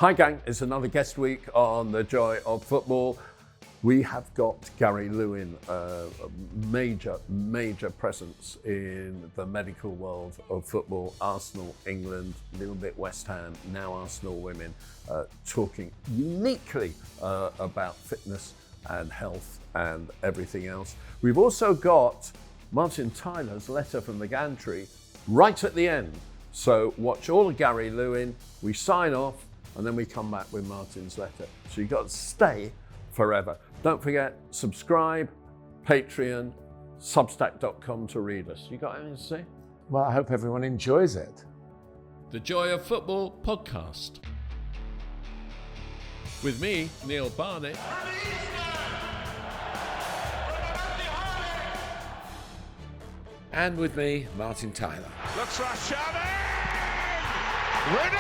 Hi gang, it's another guest week on The Joy of Football. We have got Gary Lewin, a major presence in the medical world of football. Arsenal, England, a little bit West Ham, now Arsenal women, talking uniquely about fitness and health and everything else. We've also got Martin Tyler's letter from the Gantry right at the end. So watch all of Gary Lewin, we sign off, and then we come back with Martin's letter. So you've got to stay forever. Don't forget, subscribe, Patreon, substack.com to read us. You got anything to say? Well, I hope everyone enjoys it. The Joy of Football podcast. With me, Neil Barnett. And with me, Martin Tyler. Looks rush Rooney!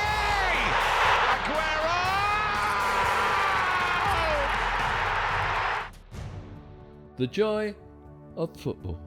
Aguero! The Joy of Football.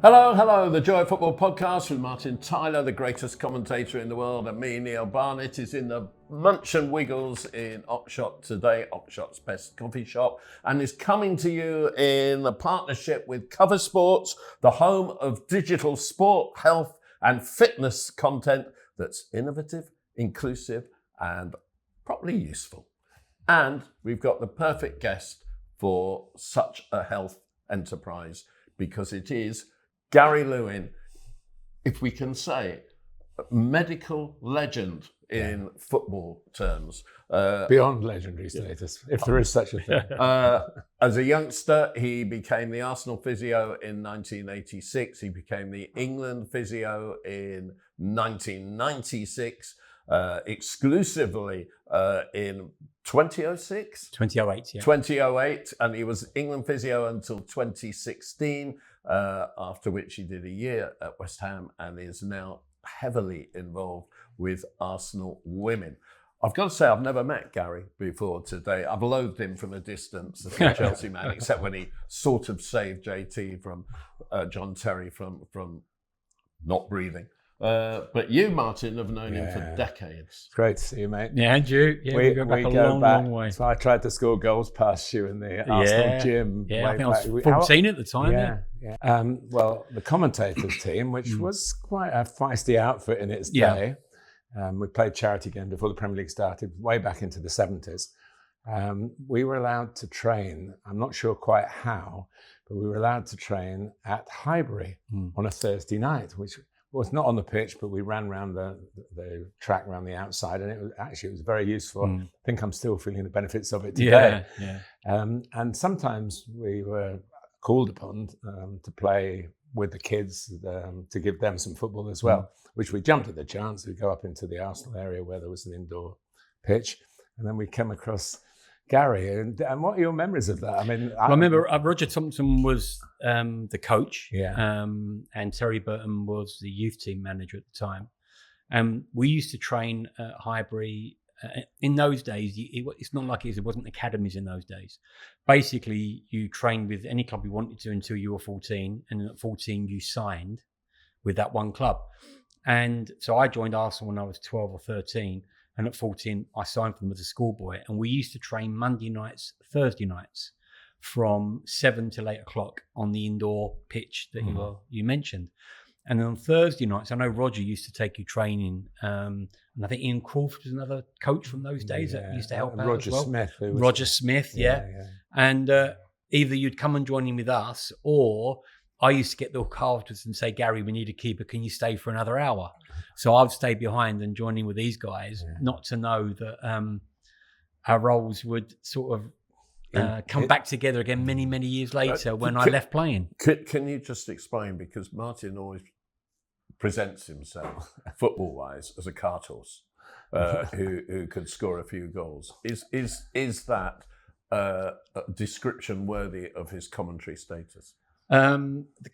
Hello, The Joy of Football podcast with Martin Tyler, the greatest commentator in the world, and me, Neil Barnett, is in the Munch and Wiggles in Oxshott today, Oxshott's best coffee shop, and is coming to you in a partnership with Cover Sports, the home of digital sport, health and fitness content that's innovative, inclusive and probably useful. And we've got the perfect guest for such a health enterprise, because it is Gary Lewin, if we can say, medical legend in football terms. Beyond legendary status, if there is such a thing. As a youngster, he became the Arsenal Physio in 1986. He became the England Physio in 1996, exclusively in 2006? 2008, yeah. 2008, and he was England Physio until 2016, after which he did a year at West Ham and is now heavily involved with Arsenal women. I've got to say, I've never met Gary before today. I've loathed him from a distance as a Chelsea man, except when he sort of saved JT from John Terry from not breathing. But you, Martin, have known him for decades. It's great to see you, mate. Yeah, and you. Yeah, we go back a long way. So I tried to score goals past you in the Arsenal gym. Yeah, I think I was 14 at the time. Yeah. Well, the commentators team, which was quite a feisty outfit in its day. We played charity game before the Premier League started, way back into the 70s. We were allowed to train, I'm not sure quite how, but we were allowed to train at Highbury on a Thursday night, which was not on the pitch, but we ran around the track around the outside, and it was very useful. I think I'm still feeling the benefits of it today. And sometimes we were called upon to play with the kids to give them some football as well, which we jumped at the chance. We go up into the Arsenal area where there was an indoor pitch, and then we came across Gary. And what are your memories of that? I mean, I remember Roger Thompson was the coach, Yeah. and Terry Burton was the youth team manager at the time. We used to train at Highbury. In those days, it's not like it wasn't academies in those days. Basically, you trained with any club you wanted to until you were 14, and at 14 you signed with that one club. And so I joined Arsenal when I was 12 or 13, and at 14 I signed for them as a schoolboy. And we used to train Monday nights, Thursday nights, from 7 till 8 o'clock on the indoor pitch that you mentioned. And then on Thursday nights, I know Roger used to take you training, and I think Ian Crawford was another coach from those days that used to help out Roger as well. Smith. Roger Smith, yeah. And either you'd come and join in with us, or I used to get the call afterwards and say, Gary, we need a keeper. Can you stay for another hour? So I'd stay behind and join in with these guys, not to know that our roles would sort of come back together again many years later when I left playing. Can you just explain, because Martin always presents himself football-wise as a cart horse who could score a few goals. Is that a description worthy of his commentary status? I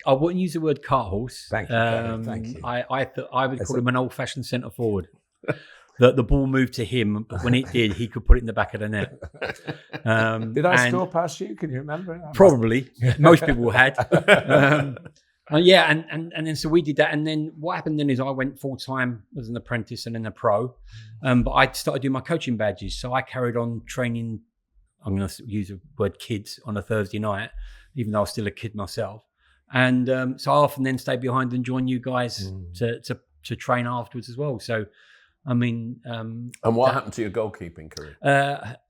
wouldn't use the word cart horse. Thank you, Gary. Thank you. I would call him an old-fashioned centre forward. The ball moved to him, but when it did, he could put it in the back of the net. Did I score past you? Can you remember? Probably. Most people had. Yeah, and then so we did that, and then what happened then is I went full time as an apprentice and then a pro, but I started doing my coaching badges, so I carried on training. I'm going to use the word kids on a Thursday night, even though I was still a kid myself, and so I often then stayed behind and joined you guys to train afterwards as well. So, I mean, and what happened to your goalkeeping career?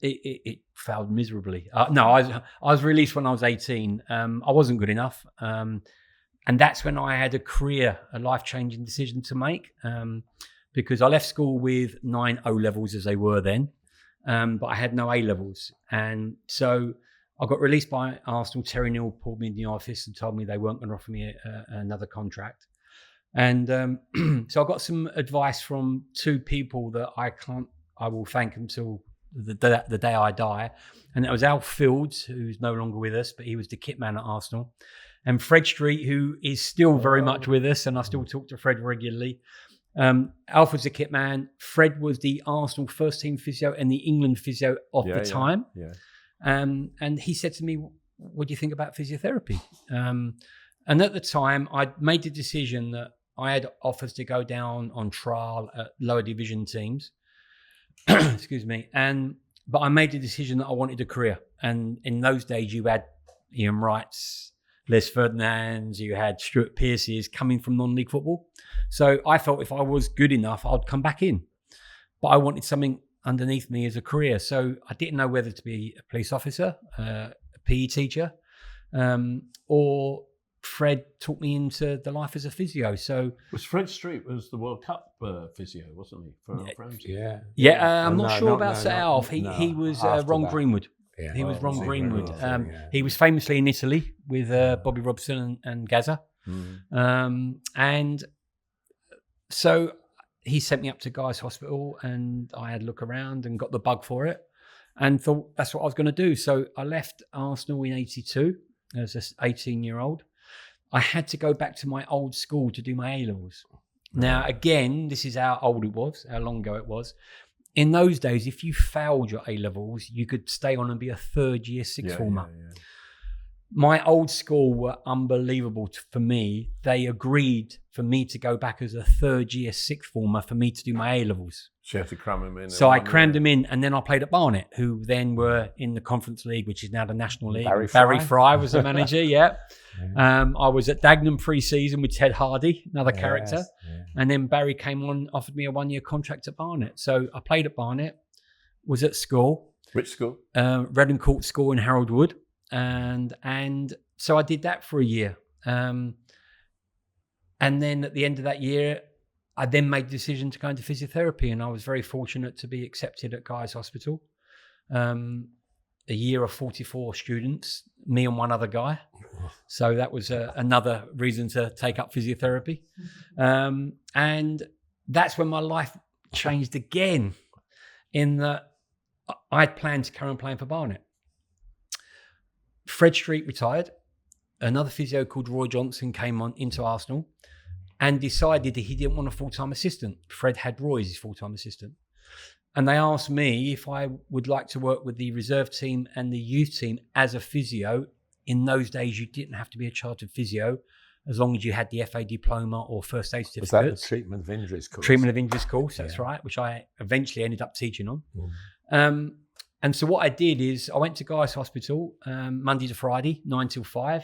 It failed miserably. No, I was released when I was 18. I wasn't good enough. And that's when I had a life-changing decision to make, because I left school with 9 O levels as they were then, but I had no A levels. And so I got released by Arsenal. Terry Neal pulled me in the office and told me they weren't going to offer me another contract. And so I got some advice from 2 people that I will thank until the day I die. And it was Alf Fields, who's no longer with us, but he was the kit man at Arsenal. And Fred Street, who is still very much with us, and I still talk to Fred regularly. Alf was the kit man. Fred was the Arsenal first team physio and the England physio of the time. Yeah. And he said to me, "What do you think about physiotherapy?" And at the time, I'd made the decision that I had offers to go down on trial at lower division teams. Excuse me. But I made the decision that I wanted a career. And in those days, you had Ian Wrights, Les Ferdinands, you had Stuart Pearce's coming from non-league football. So I felt if I was good enough, I'd come back in. But I wanted something underneath me as a career. So I didn't know whether to be a police officer, a PE teacher, or Fred took me into the life as a physio. So was Fred Street was the World Cup physio, wasn't he? For Ramsey? I'm not sure about Sir Alf. He was Ron Greenwood. Yeah. He was Ron Greenwood. Yeah. He was famously in Italy with Bobby Robson and Gaza. And so he sent me up to Guy's Hospital, and I had a look around and got the bug for it and thought that's what I was going to do. So I left Arsenal in 82 as an 18-year-old. I had to go back to my old school to do my A-levels. Now, again, this is how old it was, how long ago it was. In those days, if you failed your A-levels, you could stay on and be a third-year sixth former. My old school were unbelievable for me. They agreed for me to go back as a third-year sixth former for me to do my A-levels. So you had to cram them in. So I crammed them in, and then I played at Barnett, who then were in the Conference League, which is now the National League. Barry Fry was the manager, I was at Dagenham pre-season with Ted Hardy, another character. Yeah. And then Barry came on, offered me a 1-year contract at Barnett. So I played at Barnett, was at school. Which school? Redden Court School in Harold Wood. And so I did that for a year. And then at the end of that year, I then made the decision to go into physiotherapy, and I was very fortunate to be accepted at Guy's Hospital. A year of 44 students, me and one other guy. So that was another reason to take up physiotherapy. And that's when my life changed again, in that I had planned to carry on playing for Barnett. Fred Street retired. Another physio called Roy Johnson came on into Arsenal and decided that he didn't want a full-time assistant. Fred had Roy as his full-time assistant. And they asked me if I would like to work with the reserve team and the youth team as a physio. In those days, you didn't have to be a chartered physio as long as you had the FA diploma or first aid certificate. Was that a treatment of injuries course? Treatment of injuries course, that's right, which I eventually ended up teaching on. And so what I did is I went to Guy's Hospital Monday to Friday, 9 till 5,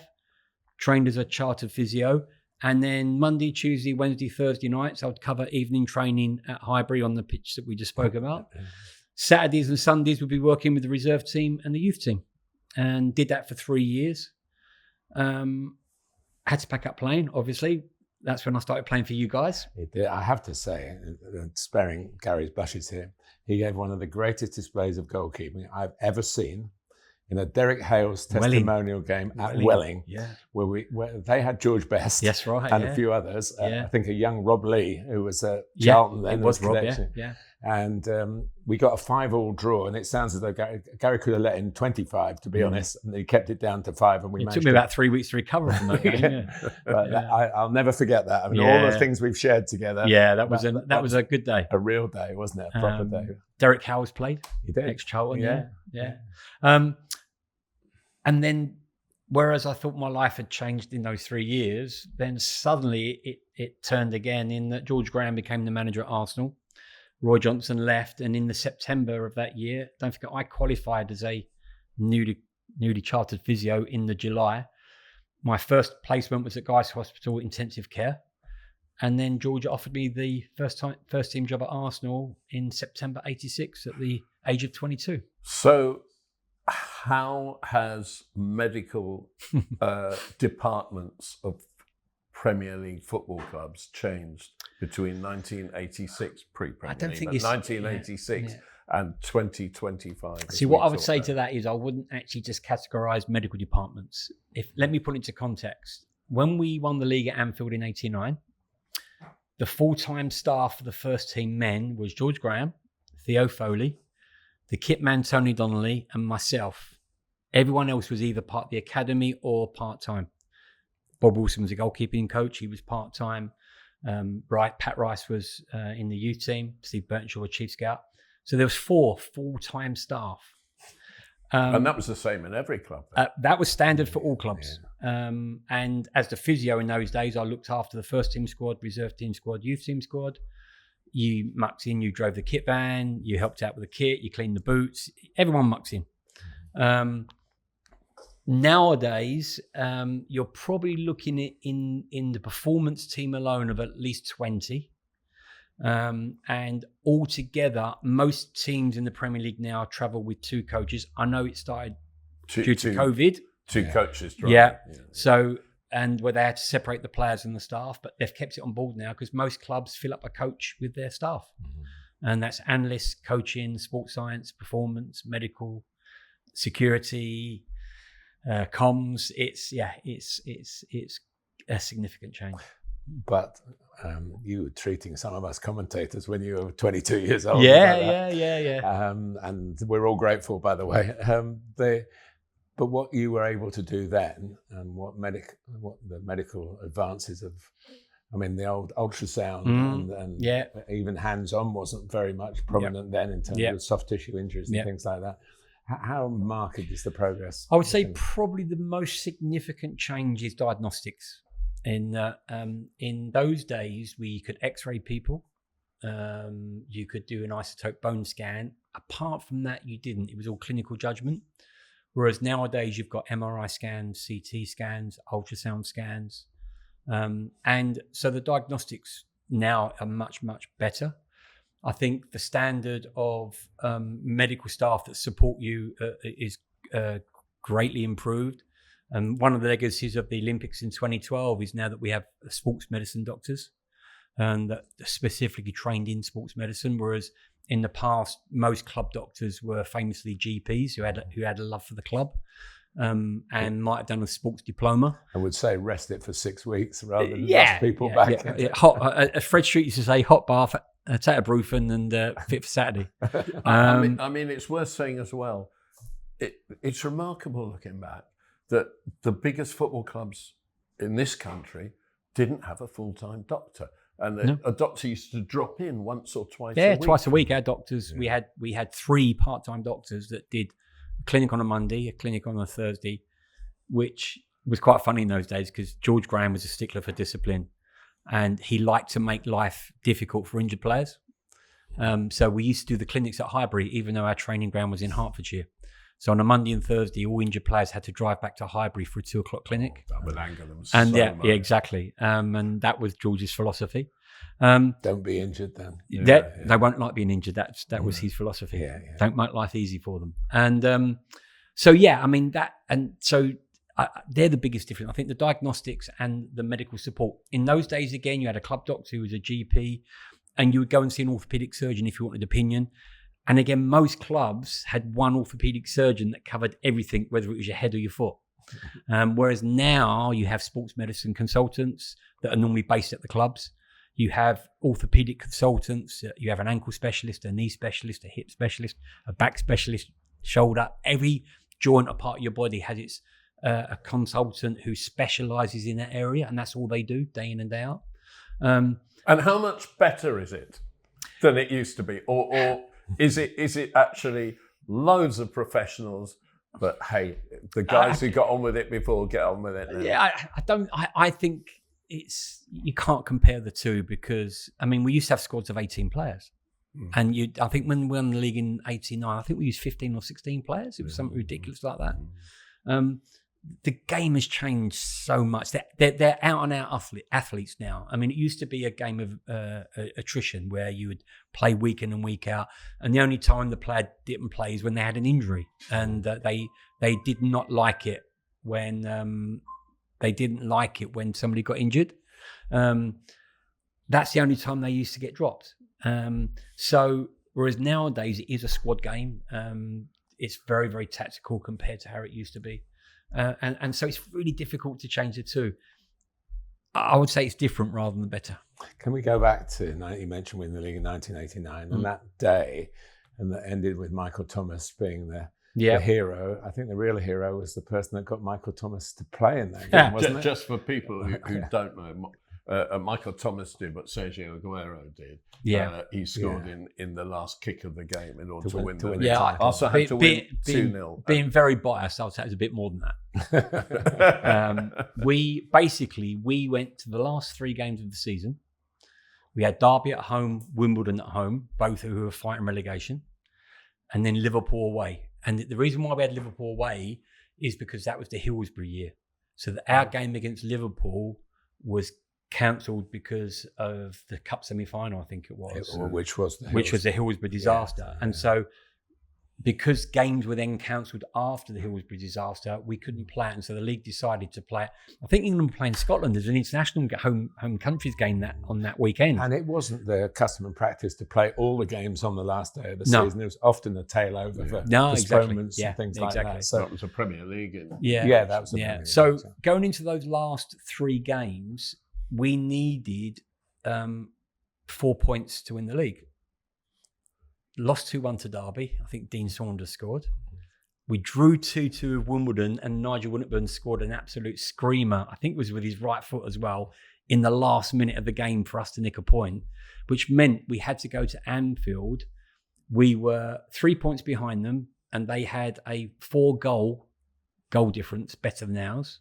trained as a chartered physio. And then Monday, Tuesday, Wednesday, Thursday nights, I would cover evening training at Highbury on the pitch that we just spoke about. Saturdays and Sundays would be working with the reserve team and the youth team, and did that for 3 years. Had to pack up playing, obviously. That's when I started playing for you guys. I have to say, sparing Gary's blushes here, he gave one of the greatest displays of goalkeeping I've ever seen in a Derek Hales testimonial game at Welling, where they had George Best and a few others. I think a young Rob Lee, who was at Charlton then. It was Rob, And we got a 5-5 draw, and it sounds as though Gary could have let in 25, to be honest, and he kept it down to 5. And it took me about 3 weeks to recover from that game. I'll never forget that. I mean, all the things we've shared together. Yeah, that was a good day. A real day, wasn't it? A proper day. Derek Howes played. He did. Ex-Charlton. Yeah. And then whereas I thought my life had changed in those 3 years, then suddenly it turned again in that George Graham became the manager at Arsenal. Roy Johnson left, and in the September of that year, don't forget, I qualified as a newly chartered physio in the July. My first placement was at Guy's Hospital Intensive Care. And then Georgia offered me the first team job at Arsenal in September 86 at the age of 22. So how has medical departments of Premier League football clubs changed between 1986 pre-Premier League, think but it's 1986 and 2025? See, what I would say to that is I wouldn't actually just categorise medical departments. Let me put it into context. When we won the league at Anfield in 89, the full-time staff for the first team men was George Graham, Theo Foley, the kit man Tony Donnelly, and myself. Everyone else was either part of the academy or part-time. Bob Wilson was a goalkeeping coach. He was part-time. Pat Rice was in the youth team. Steve Burnshaw was chief scout. So there was 4 full-time staff. And that was the same in every club. That was standard for all clubs. Yeah. And as the physio in those days, I looked after the first team squad, reserve team squad, youth team squad. You mucked in, you drove the kit van, you helped out with the kit, you cleaned the boots. Everyone mucks in. Nowadays, you're probably looking at in the performance team alone of at least 20. And altogether, most teams in the Premier League now travel with 2 coaches. I know it started due to COVID. 2 coaches. Yeah. So, and where they had to separate the players and the staff, but they've kept it on board now because most clubs fill up a coach with their staff. Mm-hmm. And that's analysts, coaching, sports science, performance, medical, security, comms. It's a significant change. But you were treating some of us commentators when you were 22 years old. Yeah. And we're all grateful, by the way. But what you were able to do then, and what the medical advances of, I mean, the old ultrasound and even hands-on wasn't very much prominent then in terms of soft tissue injuries and things like that. How marked is the progress? I would say probably the most significant change is diagnostics. In those days, we could X-ray people. You could do an isotope bone scan. Apart from that, you didn't. It was all clinical judgment. Whereas nowadays, you've got MRI scans, CT scans, ultrasound scans. And so the diagnostics now are much, much better. I think the standard of medical staff that support you is greatly improved. And one of the legacies of the Olympics in 2012 is now that we have sports medicine doctors and that are specifically trained in sports medicine, whereas in the past, most club doctors were famously GPs who had a love for the club and might have done a sports diploma. I would say rest it for 6 weeks rather than rush people back. Fred Street used to say hot bath, Tatterbrufen and fit for Saturday. I mean, it's worth saying as well, it's remarkable looking back that the biggest football clubs in this country didn't have a full-time doctor. And a doctor used to drop in once or twice a week. Yeah, twice a week. Our doctors, we had 3 part-time doctors that did a clinic on a Monday, a clinic on a Thursday, which was quite funny in those days because George Graham was a stickler for discipline and he liked to make life difficult for injured players. So we used to do the clinics at Highbury, even though our training ground was in Hertfordshire. So on a Monday and Thursday, all injured players had to drive back to Highbury for a 2:00 clinic. That would anger them and so much. Yeah, exactly. And that was George's philosophy. Don't be injured then. They won't like being injured. That was his philosophy. Yeah. Don't make life easy for them. And so they're the biggest difference. I think the diagnostics and the medical support. In those days, again, you had a club doctor who was a GP, and you would go and see an orthopaedic surgeon if you wanted opinion. And again, most clubs had one orthopaedic surgeon that covered everything, whether it was your head or your foot. Whereas now you have sports medicine consultants that are normally based at the clubs. You have orthopaedic consultants. You have an ankle specialist, a knee specialist, a hip specialist, a back specialist, shoulder. Every joint or part of your body has its a consultant who specialises in that area, and that's all they do day in and day out. And how much better is it than it used to be, or is it actually loads of professionals But hey, the guys who got on with it before get on with it now. Yeah, I think you can't compare the two because, I mean, we used to have squads of 18 players. And I think when we won the league in 89, I think we used 15 or 16 players. It was something ridiculous like that. The game has changed so much. They're out and out athletes now. I mean, it used to be a game of attrition where you would play week in and week out, and the only time the player didn't play is when they had an injury, and they did not like it when somebody got injured. That's the only time they used to get dropped. So whereas nowadays it is a squad game, it's very, very tactical compared to how it used to be. And so it's really difficult to change the two. I would say it's different rather than better. Can we go back to, you mentioned winning the league in 1989 and that day, and that ended with Michael Thomas being the hero. I think the real hero was the person that got Michael Thomas to play in that game, wasn't it? Just for people who don't know, Michael Thomas did what Sergio Aguero did. He scored in the last kick of the game in order to win the league. Also had to win 2-0. Being very biased, I would say it was a bit more than that. We went to the last 3 games of the season. We had Derby at home, Wimbledon at home, both who were fighting relegation, and then Liverpool away. And the reason why we had Liverpool away is because that was the Hillsbury year. So our game against Liverpool was cancelled because of the cup semi-final, I think it was, which was the Hillsbury disaster. And so because games were then cancelled after the Hillsbury disaster, we couldn't play it, and so the league decided to play it. I think England were playing Scotland as an international home countries game on that weekend, and it wasn't the custom and practice to play all the games on the last day of the season. It was often a tail over for postponements and things like that. So that was a Premier League. That was a Premier League. So going into those last 3 games, we needed 4 points to win the league. Lost 2-1 to Derby. I think Dean Saunders scored. We drew 2-2 with Wimbledon, and Nigel Winterburn scored an absolute screamer. I think it was with his right foot as well, in the last minute of the game for us to nick a point, which meant we had to go to Anfield. We were 3 points behind them, and they had a 4-goal difference, better than ours.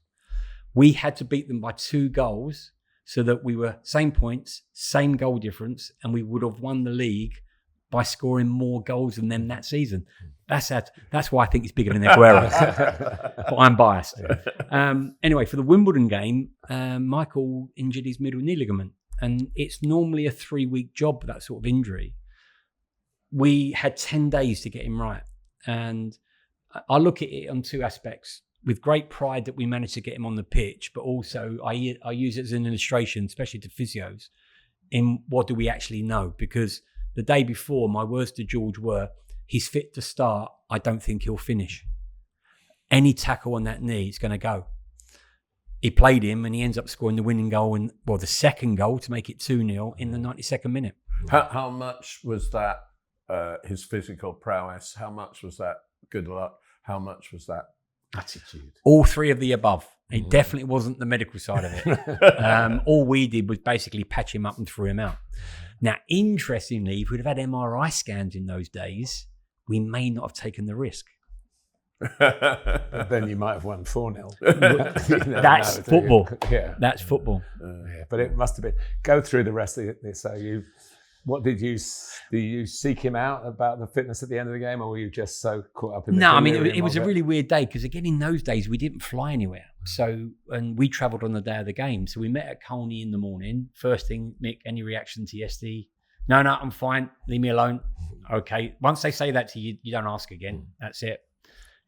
We had to beat them by 2 goals so that we were same points, same goal difference, and we would have won the league by scoring more goals than them that season. That's why I think it's bigger than Aguero. But I'm biased. Anyway, for the Wimbledon game, Michael injured his middle knee ligament, and it's normally a 3-week job, that sort of injury. We had 10 days to get him right, and I look at it on 2 aspects. With great pride that we managed to get him on the pitch, but also I use it as an illustration, especially to physios, in what do we actually know? Because the day before, my words to George were, he's fit to start, I don't think he'll finish. Any tackle on that knee, it's going to go. He played him and he ends up scoring the winning goal, the second goal to make it 2-0 in the 92nd minute. How much was that his physical prowess? How much was that good luck? How much was that attitude? All 3 of the above. It definitely wasn't the medical side of it. All we did was basically patch him up and threw him out. Now, interestingly, if we'd have had MRI scans in those days, we may not have taken the risk. But then you might have won 4-0. That's football. That's football. But it must have been. Go through the rest of it. So what did you seek him out about the fitness at the end of the game, or were you just so caught up in the No, I mean, it was a really weird day because, again, in those days, we didn't fly anywhere. And we travelled on the day of the game. So we met at Colney in the morning. First thing, Mick, any reaction to yesterday? No, I'm fine. Leave me alone. Okay. Once they say that to you, you don't ask again. That's it.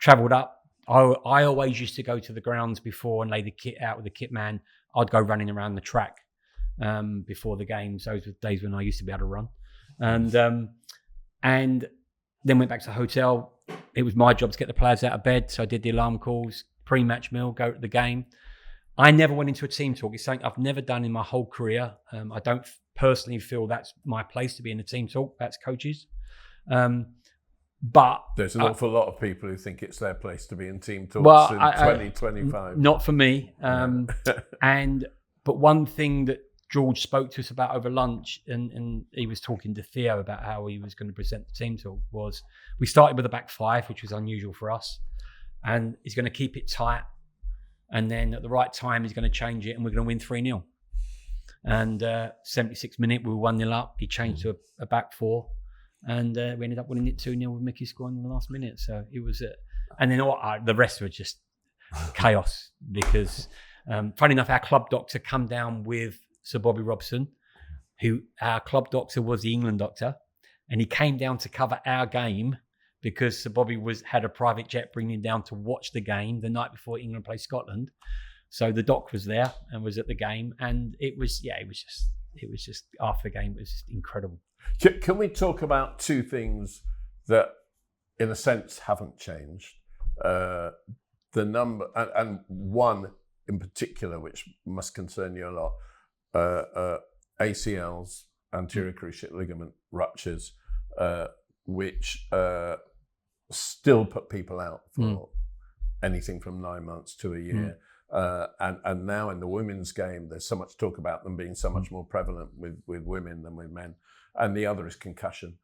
Travelled up. I always used to go to the grounds before and lay the kit out with the kit man. I'd go running around the track before the games. Those were days when I used to be able to run. And then went back to the hotel. It was my job to get the players out of bed. So I did the alarm calls, pre-match meal, go to the game. I never went into a team talk. It's something I've never done in my whole career. I don't personally feel that's my place to be in a team talk. That's coaches. But there's an awful lot of people who think it's their place to be in team talks in 2025. Not for me. But one thing that George spoke to us about over lunch, and he was talking to Theo about how he was going to present the team talk, was we started with a back 5, which was unusual for us. and he's going to keep it tight. And then at the right time, he's going to change it and we're going to win 3-0. And 76th minute, we were 1-0 up. He changed to a back four. And we ended up winning it 2-0 with Mickey scoring in the last minute. So it was, and then the rest were just chaos because, funny enough, our club doctor come down with Sir Bobby Robson, who our club doctor was the England doctor, and he came down to cover our game because Sir Bobby had a private jet bringing him down to watch the game the night before England played Scotland. So the doc was there and was at the game, and it was just after the game, it was just incredible. Can we talk about two things that, in a sense, haven't changed? The number, and one in particular, which must concern you a lot, ACLs, anterior cruciate ligament ruptures, which still put people out for anything from 9 months to a year. And now in the women's game, there's so much talk about them being so much more prevalent with women than with men. And the other is concussion,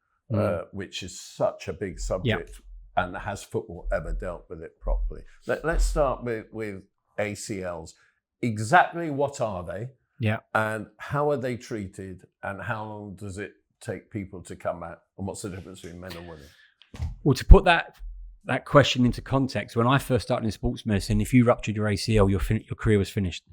which is such a big subject. And has football ever dealt with it properly? Let's start with ACLs. Exactly what are they? Yeah. And how are they treated? And how long does it take people to come back? And what's the difference between men and women? Well, to put that question into context, when I first started in sports medicine, if you ruptured your ACL, your career was finished.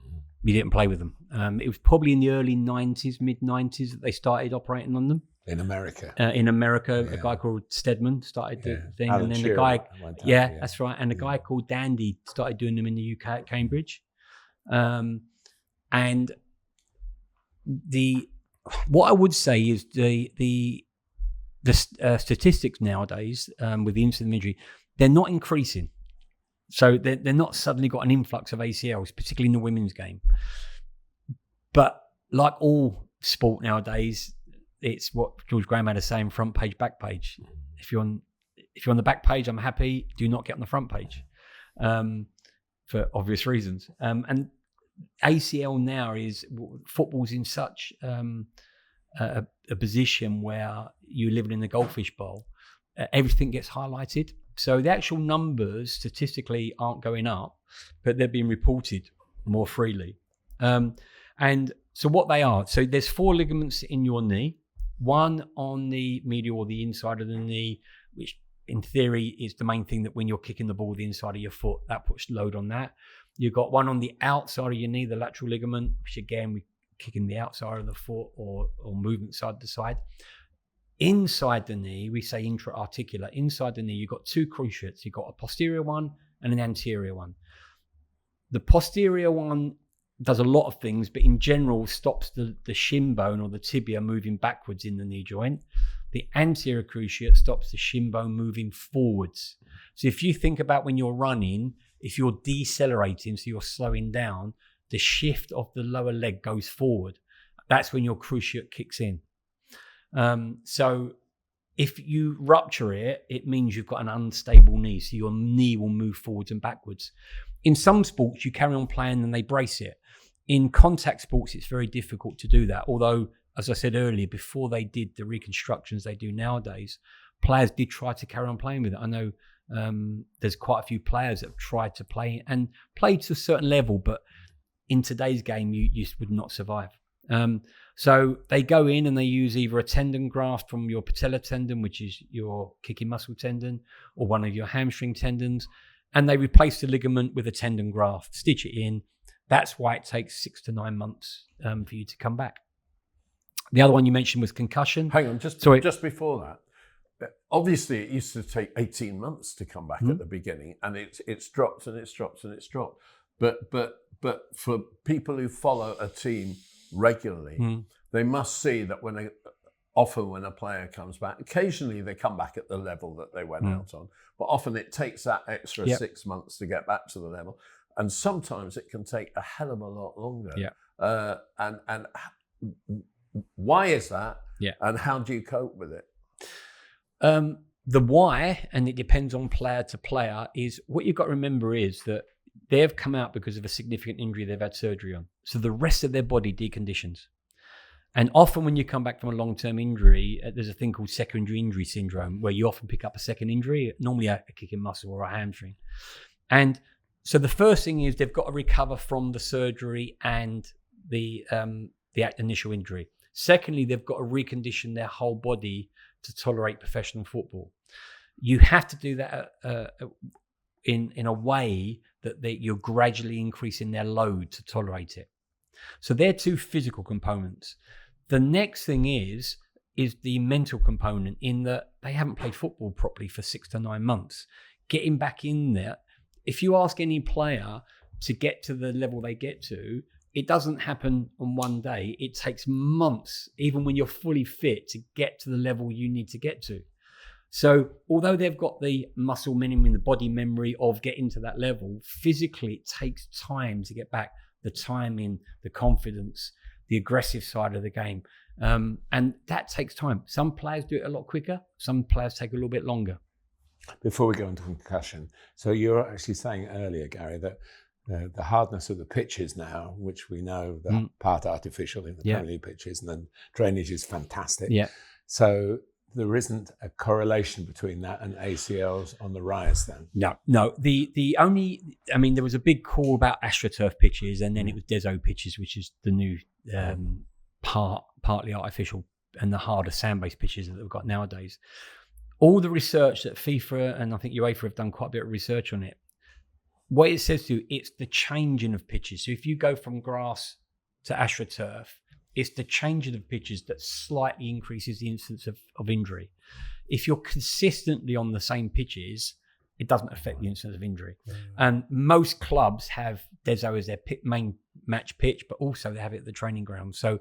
You didn't play with them. It was probably in the early 90s, mid-90s that they started operating on them. In America. A guy called Stedman started the thing. Alan and then Shearer, the guy, yeah, that's right. And a guy called Dandy started doing them in the UK at Cambridge. And what I would say is the statistics nowadays with the incident of injury, they're not increasing. So they're not suddenly got an influx of ACLs, particularly in the women's game. But like all sport nowadays, it's what George Graham had to say in front page, back page. If you're on the back page, I'm happy. Do not get on the front page, for obvious reasons. And ACL now is football's in such a position where you're living in a goldfish bowl. Everything gets highlighted. So the actual numbers statistically aren't going up, but they're being reported more freely. And so what they are, so there's 4 ligaments in your knee, one on the medial or the inside of the knee, which in theory is the main thing that when you're kicking the ball, the inside of your foot, that puts load on that. You've got one on the outside of your knee, the lateral ligament, which again, we're kicking the outside of the foot or movement side to side. Inside the knee, we say intra-articular. Inside the knee, you've got 2 cruciates. You've got a posterior one and an anterior one. The posterior one does a lot of things, but in general stops the shin bone or the tibia moving backwards in the knee joint. The anterior cruciate stops the shin bone moving forwards. So if you think about when you're running, if you're decelerating, so you're slowing down, the shift of the lower leg goes forward. That's when your cruciate kicks in. So if you rupture it, it means you've got an unstable knee. So your knee will move forwards and backwards. In some sports, you carry on playing and they brace it. In contact sports, it's very difficult to do that. Although, as I said earlier, before they did the reconstructions they do nowadays, players did try to carry on playing with it. I know there's quite a few players that have tried to play and played to a certain level, but in today's game, you just would not survive. So they go in and they use either a tendon graft from your patellar tendon, which is your kicking muscle tendon, or one of your hamstring tendons, and they replace the ligament with a tendon graft, stitch it in. That's why it takes 6 to 9 months for you to come back. The other one you mentioned was concussion. Hang on, just before that, obviously it used to take 18 months to come back at the beginning, and it's dropped and it's dropped and it's dropped. But for people who follow a team regularly, they must see that often when a player comes back, occasionally they come back at the level that they went out on, but often it takes that extra 6 months to get back to the level. And sometimes it can take a hell of a lot longer. And why is that? And how do you cope with it? The why, and it depends on player to player, is what you've got to remember is that they've come out because of a significant injury they've had surgery on. So the rest of their body deconditions. And often when you come back from a long-term injury, there's a thing called secondary injury syndrome, where you often pick up a second injury, normally a kicking muscle or a hamstring. And so the first thing is they've got to recover from the surgery and the initial injury. Secondly, they've got to recondition their whole body to tolerate professional football. You have to do that in a way that you're gradually increasing their load to tolerate it. So they're two physical components. The next thing is the mental component, in that they haven't played football properly for 6 to 9 months. Getting back in there, if you ask any player to get to the level they get to, it doesn't happen on one day. It takes months, even when you're fully fit, to get to the level you need to get to. So although they've got the muscle memory, the body memory of getting to that level, physically it takes time to get back. The timing, the confidence, the aggressive side of the game. And that takes time. Some players do it a lot quicker. Some players take a little bit longer. Before we go into concussion, so you were actually saying earlier, Gary, that the hardness of the pitches now, which we know that part artificial in the Premier League pitches, and then drainage is fantastic. Yeah. So there isn't a correlation between that and ACLs on the rise then? No. The only, I mean, there was a big call about AstroTurf pitches, and then it was Deso pitches, which is the new partly artificial and the harder sand-based pitches that we've got nowadays. All the research that FIFA and I think UEFA have done quite a bit of research on it. What it says to you, it's the changing of pitches. So if you go from grass to AstroTurf, it's the changing of pitches that slightly increases the incidence of injury. If you're consistently on the same pitches, it doesn't affect the incidence of injury. And most clubs have Deso as their main match pitch, but also they have it at the training ground. So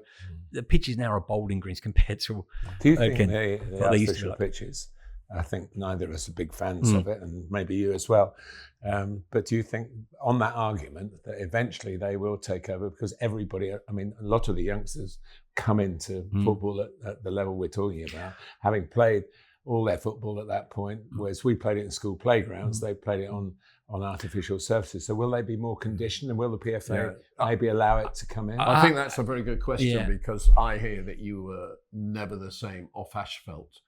the pitches now are bowling greens compared to... Do you think the artificial pitches, I think neither of us are big fans of it, and maybe you as well. But do you think, on that argument, that eventually they will take over? Because everybody, I mean, a lot of the youngsters come into football at the level we're talking about, having played all their football at that point, whereas we played it in school playgrounds, they played it on artificial surfaces. So will they be more conditioned, and will the PFA maybe allow it to come in? I think that's a very good question, because I hear that you were never the same off asphalt.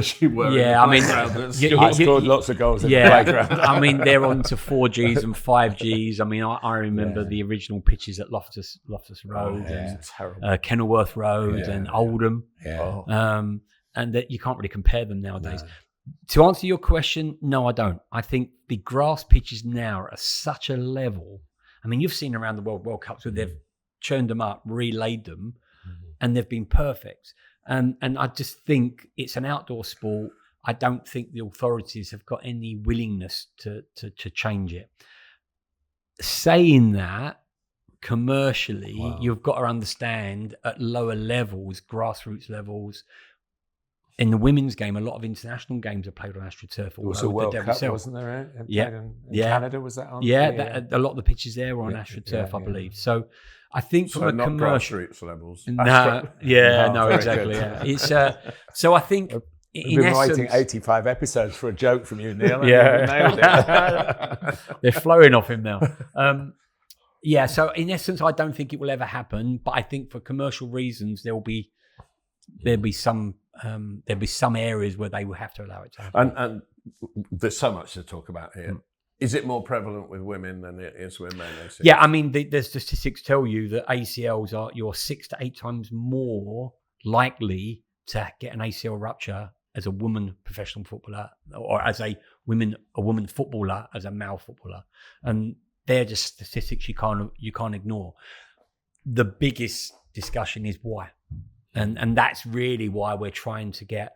She I scored lots of goals in the playground. I mean, they're on to 4Gs and 5Gs. I mean, I remember the original pitches at Loftus Road and Kenilworth Road and Oldham. And that you can't really compare them nowadays. No. To answer your question, no, I don't. I think the grass pitches now are at such a level. I mean, you've seen around the World Cups where they've churned them up, relaid them, and they've been perfect. And I just think it's an outdoor sport. I don't think the authorities have got any willingness to change it. Saying that, commercially, you've got to understand at lower levels, grassroots levels. In the women's game, a lot of international games are played on AstroTurf. There was a World Cup, wasn't there? In Canada, was that on? A lot of the pitches there were on AstroTurf, I believe. So I think from a not commercial grassroots levels. Exactly. It's so I think We've been writing 85 episodes for a joke from you, Neil. Nailed it. They're flowing off him now. So in essence, I don't think it will ever happen. But I think for commercial reasons, there'll be some areas where they will have to allow it to happen. And there's so much to talk about here. Is it more prevalent with women than it is with men? Yeah, I mean, the statistics tell you that ACLs you're 6 to 8 times more likely to get an ACL rupture as a woman professional footballer, or as a woman footballer, as a male footballer, and they're just statistics you can't ignore. The biggest discussion is why. And that's really why we're trying to get...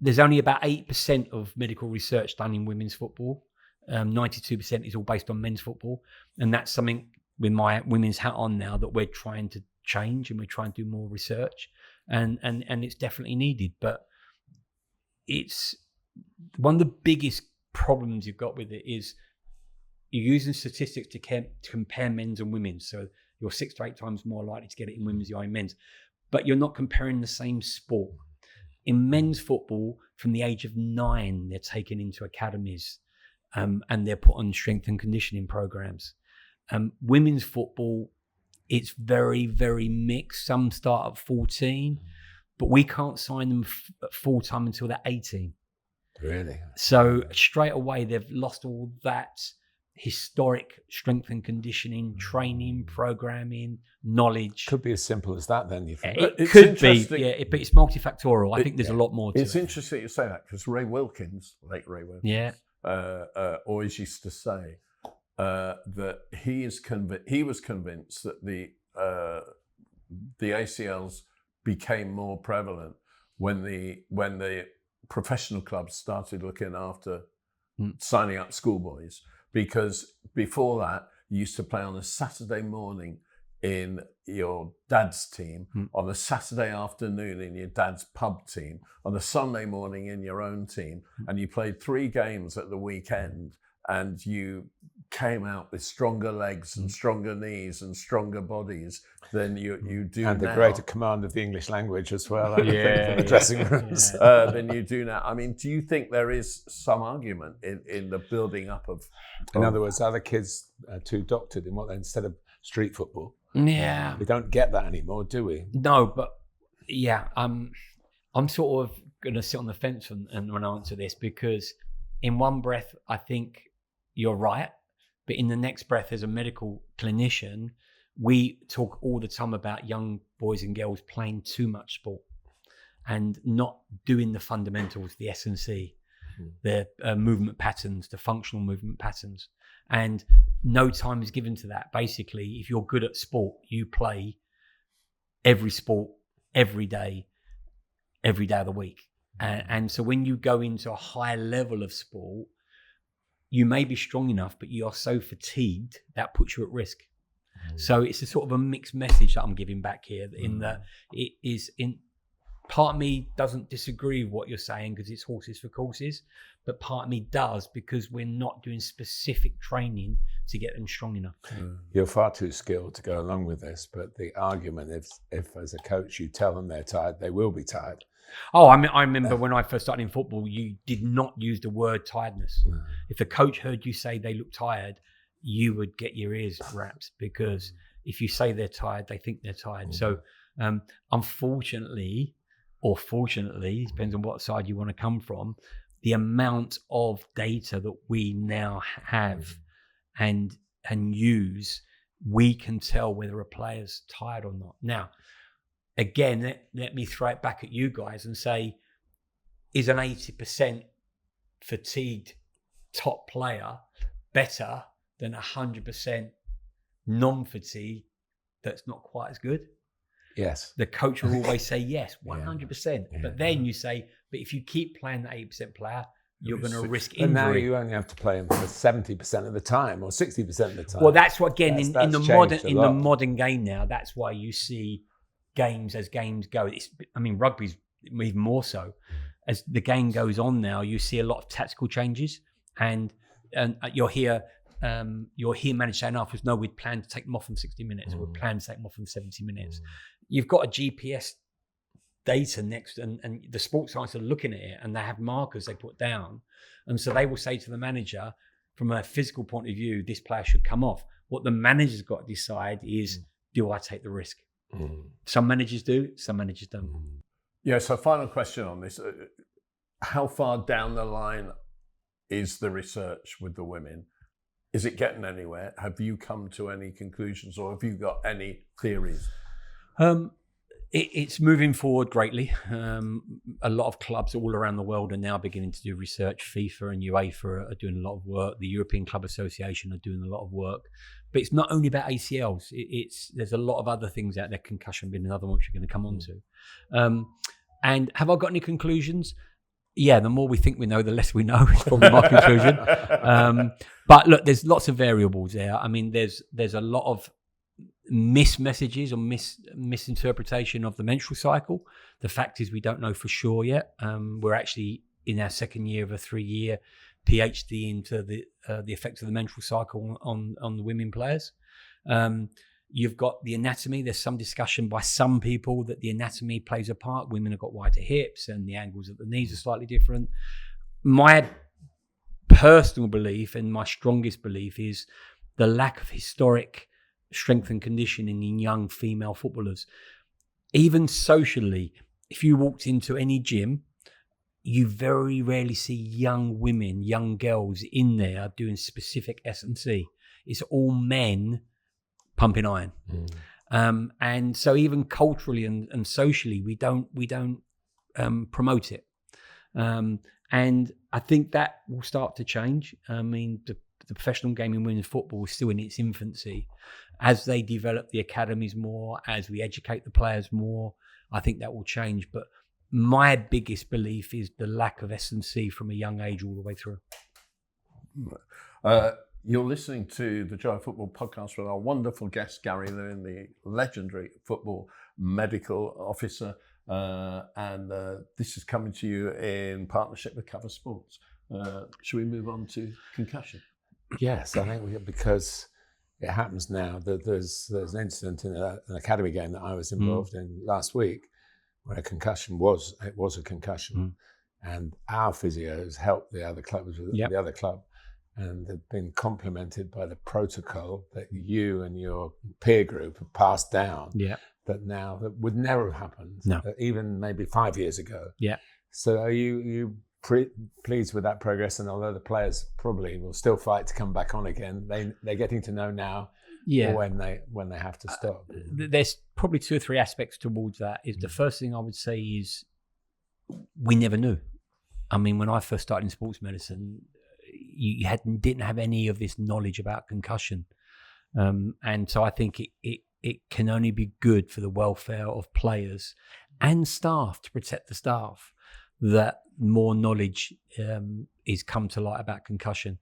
There's only about 8% of medical research done in women's football. 92% is all based on men's football. And that's something, with my women's hat on now, that we're trying to change, and we're trying to do more research. And it's definitely needed. But it's... One of the biggest problems you've got with it is you're using statistics to compare men's and women's. So you're 6 to 8 times more likely to get it in women's than you are in men's. But you're not comparing the same sport. In men's football, from the age of 9, they're taken into academies and they're put on strength and conditioning programs. Women's football, it's very, very mixed. Some start at 14, but we can't sign them full-time until they're 18. Really? So straight away, they've lost all that historic strength and conditioning, training, programming, knowledge. Could be as simple as that then, you think? It could be, yeah, but it's multifactorial. I think there's a lot more to it. It's interesting you say that, because Ray Wilkins, late Ray Wilkins, always used to say that he was convinced that the ACLs became more prevalent when the professional clubs started looking after signing up schoolboys, because before that you used to play on a Saturday morning in your dad's team, on a Saturday afternoon in your dad's pub team, on a Sunday morning in your own team, and you played 3 games at the weekend, and you came out with stronger legs and stronger knees and stronger bodies than you do now. And the greater command of the English language as well, I think, in the dressing rooms. Than you do now. I mean, do you think there is some argument in the building up of... In other words, are the kids too doctored in what instead of street football? Yeah. We don't get that anymore, do we? No, but yeah, I'm sort of going to sit on the fence and when I answer this, because in one breath, I think you're right. But in the next breath, as a medical clinician, we talk all the time about young boys and girls playing too much sport and not doing the fundamentals, the S&C, the movement patterns, the functional movement patterns. And no time is given to that. Basically, if you're good at sport, you play every sport, every day of the week. And so when you go into a high level of sport, you may be strong enough, but you are so fatigued that puts you at risk. So it's a sort of a mixed message that I'm giving back here, in that it is in part of me doesn't disagree with what you're saying because it's horses for courses, but part of me does because we're not doing specific training to get them strong enough. You're far too skilled to go along with this, but the argument, if as a coach you tell them they're tired, they will be tired. Oh, I remember when I first started in football, you did not use the word tiredness. If the coach heard you say they look tired, you would get your ears wrapped, because if you say they're tired, they think they're tired. So unfortunately, or fortunately, depends on what side you want to come from, the amount of data that we now have and use, we can tell whether a player's tired or not. Now, again, let me throw it back at you guys and say, is an 80% fatigued top player better than 100% non-fatigued that's not quite as good? Yes. The coach will always say yes, 100%. But then you say, but if you keep playing that 80% player, you're going to risk injury. But now you only have to play him for 70% of the time or 60% of the time. Well, that's what, again, in the modern game now, that's why you see games as games go. Rugby's even more so. As the game goes on now, you see a lot of tactical changes, and you'll hear managers saying, "Oh, no, we'd planned to take them off in 60 minutes, or we'd planned to take them off in 70 minutes." You've got a GPS data next, and the sports scientists are looking at it, and they have markers they put down, and so they will say to the manager, from a physical point of view, this player should come off. What the manager's got to decide is, do I take the risk? Some managers do, some managers don't. Yeah, so final question on this. How far down the line is the research with the women? Is it getting anywhere? Have you come to any conclusions, or have you got any theories? It's moving forward greatly. A lot of clubs all around the world are now beginning to do research. FIFA and UEFA are doing a lot of work. The European Club Association are doing a lot of work. But it's not only about ACLs. There's a lot of other things out there. Concussion being another one which we're going to come on to. And have I got any conclusions? Yeah, the more we think we know, the less we know. It's probably my conclusion. But look, there's lots of variables there. I mean, there's a lot of messages or misinterpretation of the menstrual cycle. The fact is we don't know for sure yet. We're actually in our second year of a 3-year PhD into the effect of the menstrual cycle on the women players. You've got the anatomy. There's some discussion by some people that the anatomy plays a part. Women have got wider hips and the angles of the knees are slightly different. My personal belief and my strongest belief is the lack of historic strength and conditioning in young female footballers. Even socially, if you walked into any gym, you very rarely see young women, young girls in there doing specific S&C. It's all men pumping iron. And so even culturally and socially, we don't promote it. And I think that will start to change. I mean, the professional game in women's football is still in its infancy. As they develop the academies more, as we educate the players more, I think that will change. But my biggest belief is the lack of S&C from a young age all the way through. You're listening to the Joy of Football podcast with our wonderful guest, Gary Lewin, the legendary football medical officer. And this is coming to you in partnership with Cover Sports. Should we move on to concussion? Yes, I think because it happens now that there's an incident in an academy game that I was involved in last week where a concussion was a concussion, and our physios helped the other clubs with the other club, and have been complimented by the protocol that you and your peer group have passed down. That now that would never have happened, even maybe 5 years ago. So are you pleased with that progress? And although the players probably will still fight to come back on again, they're getting to know now when they have to stop. There's probably 2 or 3 aspects towards that. Is the first thing I would say is we never knew. I mean, when I first started in sports medicine, you didn't have any of this knowledge about concussion, and so I think it can only be good for the welfare of players and staff, to protect the staff, that more knowledge is come to light about concussion.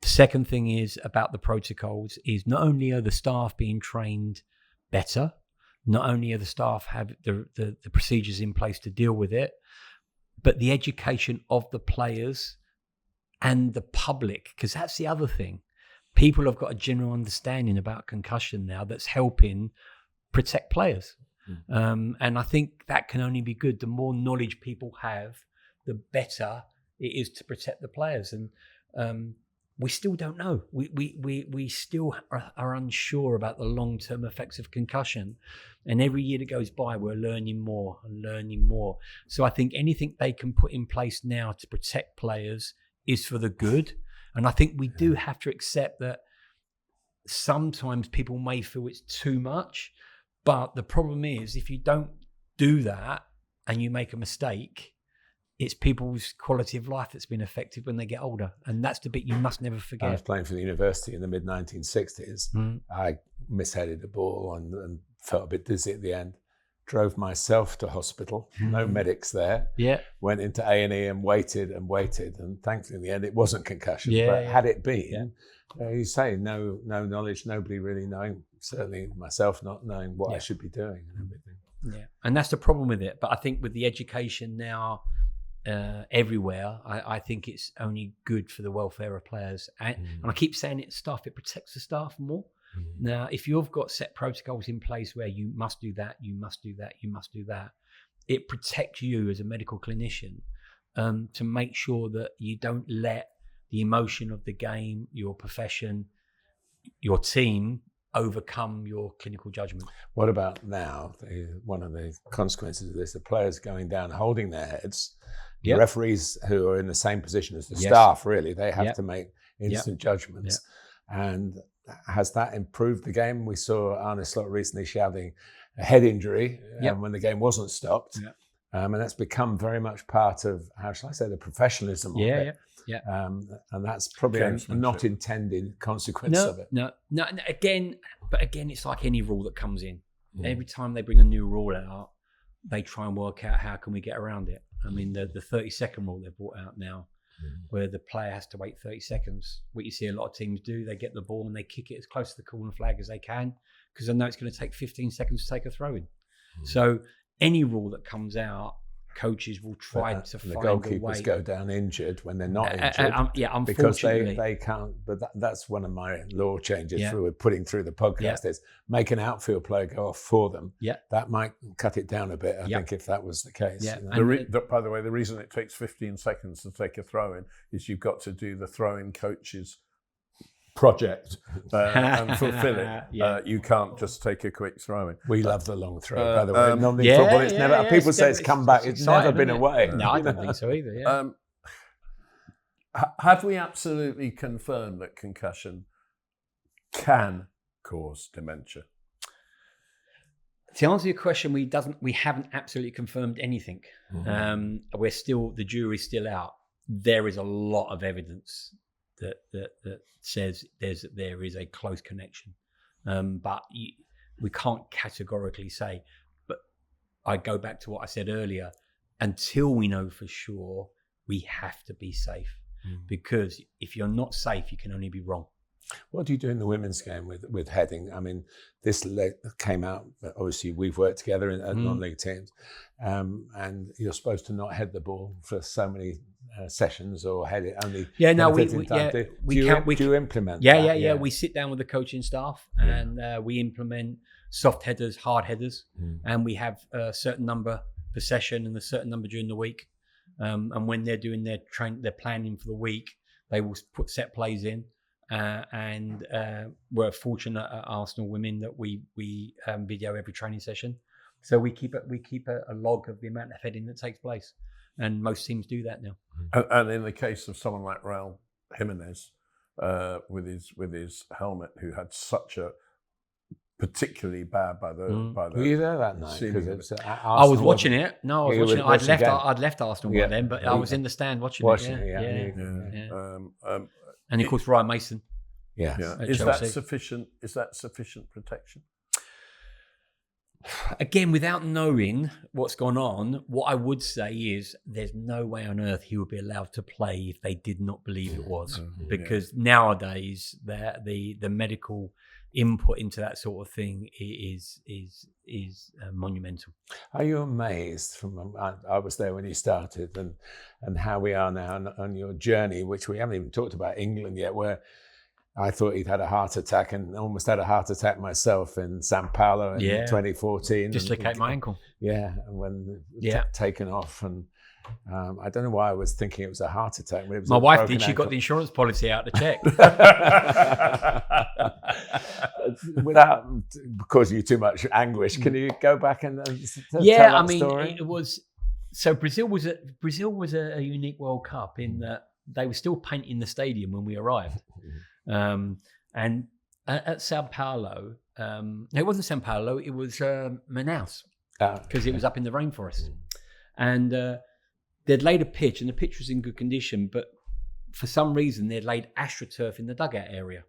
The second thing is about the protocols is not only are the staff being trained better, not only are the staff have the procedures in place to deal with it, but the education of the players and the public, because that's the other thing. People have got a general understanding about concussion now that's helping protect players. And I think that can only be good. The more knowledge people have, the better it is to protect the players. And we still don't know. We still are unsure about the long-term effects of concussion. And every year that goes by, we're learning more and learning more. So I think anything they can put in place now to protect players is for the good. And I think we do have to accept that sometimes people may feel it's too much. But the problem is, if you don't do that and you make a mistake, it's people's quality of life that's been affected when they get older. And that's the bit you must never forget. I was playing for the university in the mid-1960s. I misheaded the ball and felt a bit dizzy at the end. Drove myself to hospital, no medics there. Went into A&E and waited. And thankfully in the end, it wasn't concussion. But had it been, you say no knowledge, nobody really knowing, certainly myself not knowing what I should be doing and everything. And that's the problem with it. But I think with the education now everywhere, I think it's only good for the welfare of players. And I keep saying it, staff, it protects the staff more. Now, if you've got set protocols in place where you must do that, you must do that, you must do that, it protects you as a medical clinician to make sure that you don't let the emotion of the game, your profession, your team overcome your clinical judgment. What about now? One of the consequences of this, the players going down, holding their heads. The referees who are in the same position as the staff, really, they have to make instant judgments. And has that improved the game? We saw Arne Slot recently shouting a head injury when the game wasn't stopped. And that's become very much part of, how shall I say, the professionalism of it. And that's probably a not intended consequence of it. No, again, it's like any rule that comes in. Every time they bring a new rule out, they try and work out how can we get around it. I mean, the 30-second rule they've brought out now, where the player has to wait 30 seconds. What you see a lot of teams do, they get the ball and they kick it as close to the corner flag as they can, because they know it's going to take 15 seconds to take a throw in. So any rule that comes out, coaches will try to find a way. The goalkeepers go down injured when they're not injured. Unfortunately. Because they can't. But that's one of my law changes we're putting through the podcast is make an outfield player go off for them. That might cut it down a bit, I think, if that was the case. By the way, the reason it takes 15 seconds to take a throw in is you've got to do the throw-in coach's project and fulfill it. You can't just take a quick throw in. We love the long throw, by the way. Normally football, it's never. People say it's come back. It's never been away. No, I don't think so either. Yeah. Have we absolutely confirmed that concussion can cause dementia? To answer your question, we haven't absolutely confirmed anything. The jury's still out. There is a lot of evidence that says there is a close connection, but we can't categorically say. But I go back to what I said earlier. Until we know for sure, we have to be safe, because if you're not safe, you can only be wrong. What do you do in the women's game with heading? I mean, this came out, obviously we've worked together in non-league teams, and you're supposed to not head the ball for so many sessions or head it only. Yeah, no, do you implement that? Yeah. We sit down with the coaching staff and we implement soft headers, hard headers, and we have a certain number per session and a certain number during the week. And when they're doing their planning for the week, they will put set plays in. And we're fortunate at Arsenal Women that we video every training session, so we keep a log of the amount of heading that takes place, and most teams do that now. And in the case of someone like Raul Jimenez, with his helmet, who had such a particularly bad by the. Were you there that night? I was watching it. No, I was watching it. I'd left Arsenal by then, but I was in the stand watching it. And of course, Ryan Mason. Yeah. Is that sufficient? Is that sufficient protection? Again, without knowing what's gone on, what I would say is there's no way on earth he would be allowed to play if they did not believe it was, because nowadays the medical input into that sort of thing is monumental. Are you amazed I was there when you started and how we are now on your journey, which we haven't even talked about England yet, where I thought he'd had a heart attack and almost had a heart attack myself in Sao Paulo in 2014. Dislocate my ankle. Yeah, and when taken off, and I don't know why I was thinking it was a heart attack. But it was my wife did. She got the insurance policy out to check. Without causing you too much anguish, can you go back and tell that story? It was so Brazil was a unique World Cup in that they were still painting the stadium when we arrived, and at Sao Paulo, it wasn't Sao Paulo, it was Manaus, because it was up in the rainforest, and they'd laid a pitch and the pitch was in good condition, but for some reason they'd laid AstroTurf in the dugout area.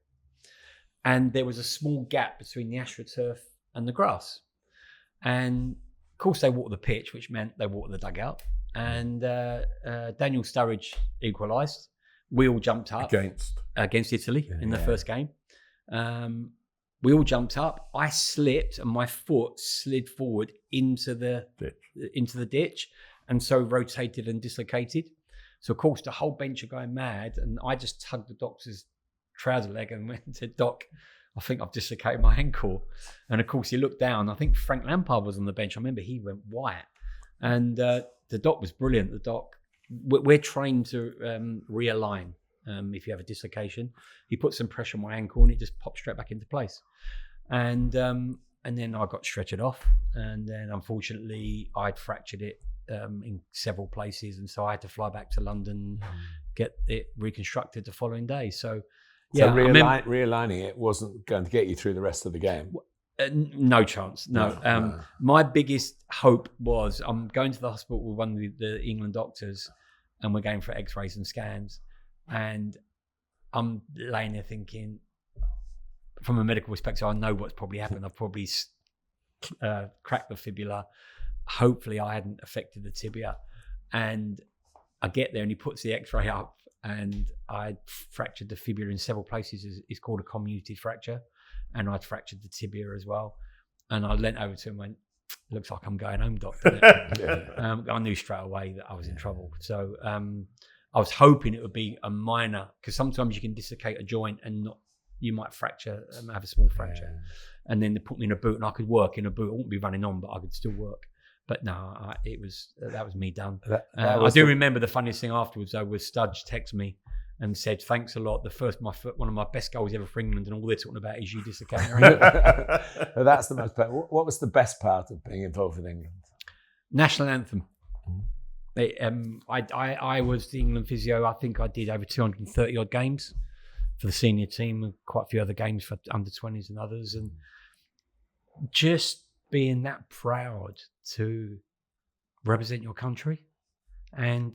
And there was a small gap between the AstroTurf and the grass. And of course they watered the pitch, which meant they watered the dugout. And Daniel Sturridge equalised. We all jumped up against Italy in the first game. We all jumped up. I slipped and my foot slid forward into the ditch, and so rotated and dislocated. So of course the whole bench are going mad, and I just tugged the doctor's trouser leg and went to Doc, I think I've dislocated my ankle. And of course he looked down. I think Frank Lampard was on the bench. I remember he went white. And the Doc was brilliant. The Doc, we're trained to realign if you have a dislocation. He put some pressure on my ankle and it just popped straight back into place. And then I got stretchered off. And then unfortunately I'd fractured it in several places. And so I had to fly back to London, get it reconstructed the following day. So realigning it wasn't going to get you through the rest of the game. No chance. No. My biggest hope was I'm going to the hospital with one of the England doctors, and we're going for X-rays and scans, and I'm laying there thinking, from a medical perspective, I know what's probably happened. I've probably cracked the fibula. Hopefully, I hadn't affected the tibia, and I get there and he puts the X-ray up. And I fractured the fibula in several places. It's called a comminuted fracture. And I'd fractured the tibia as well. And I leant over to him and went, looks like I'm going home, doctor. I knew straight away that I was in trouble. So I was hoping it would be a minor, because sometimes you can dislocate a joint and you might fracture, have a small fracture. And then they put me in a boot and I could work in a boot. I wouldn't be running on, but I could still work. But no, that was me done. I do remember the funniest thing afterwards though was Studge texted me and said, "Thanks a lot. One of my best goals ever for England, and all they're talking about is you dislocating." Well, that's the most. What was the best part of being involved with England? National anthem. I was the England physio. I think I did over 230 odd games for the senior team, and quite a few other games for under 20s and others, and just being that proud to represent your country. And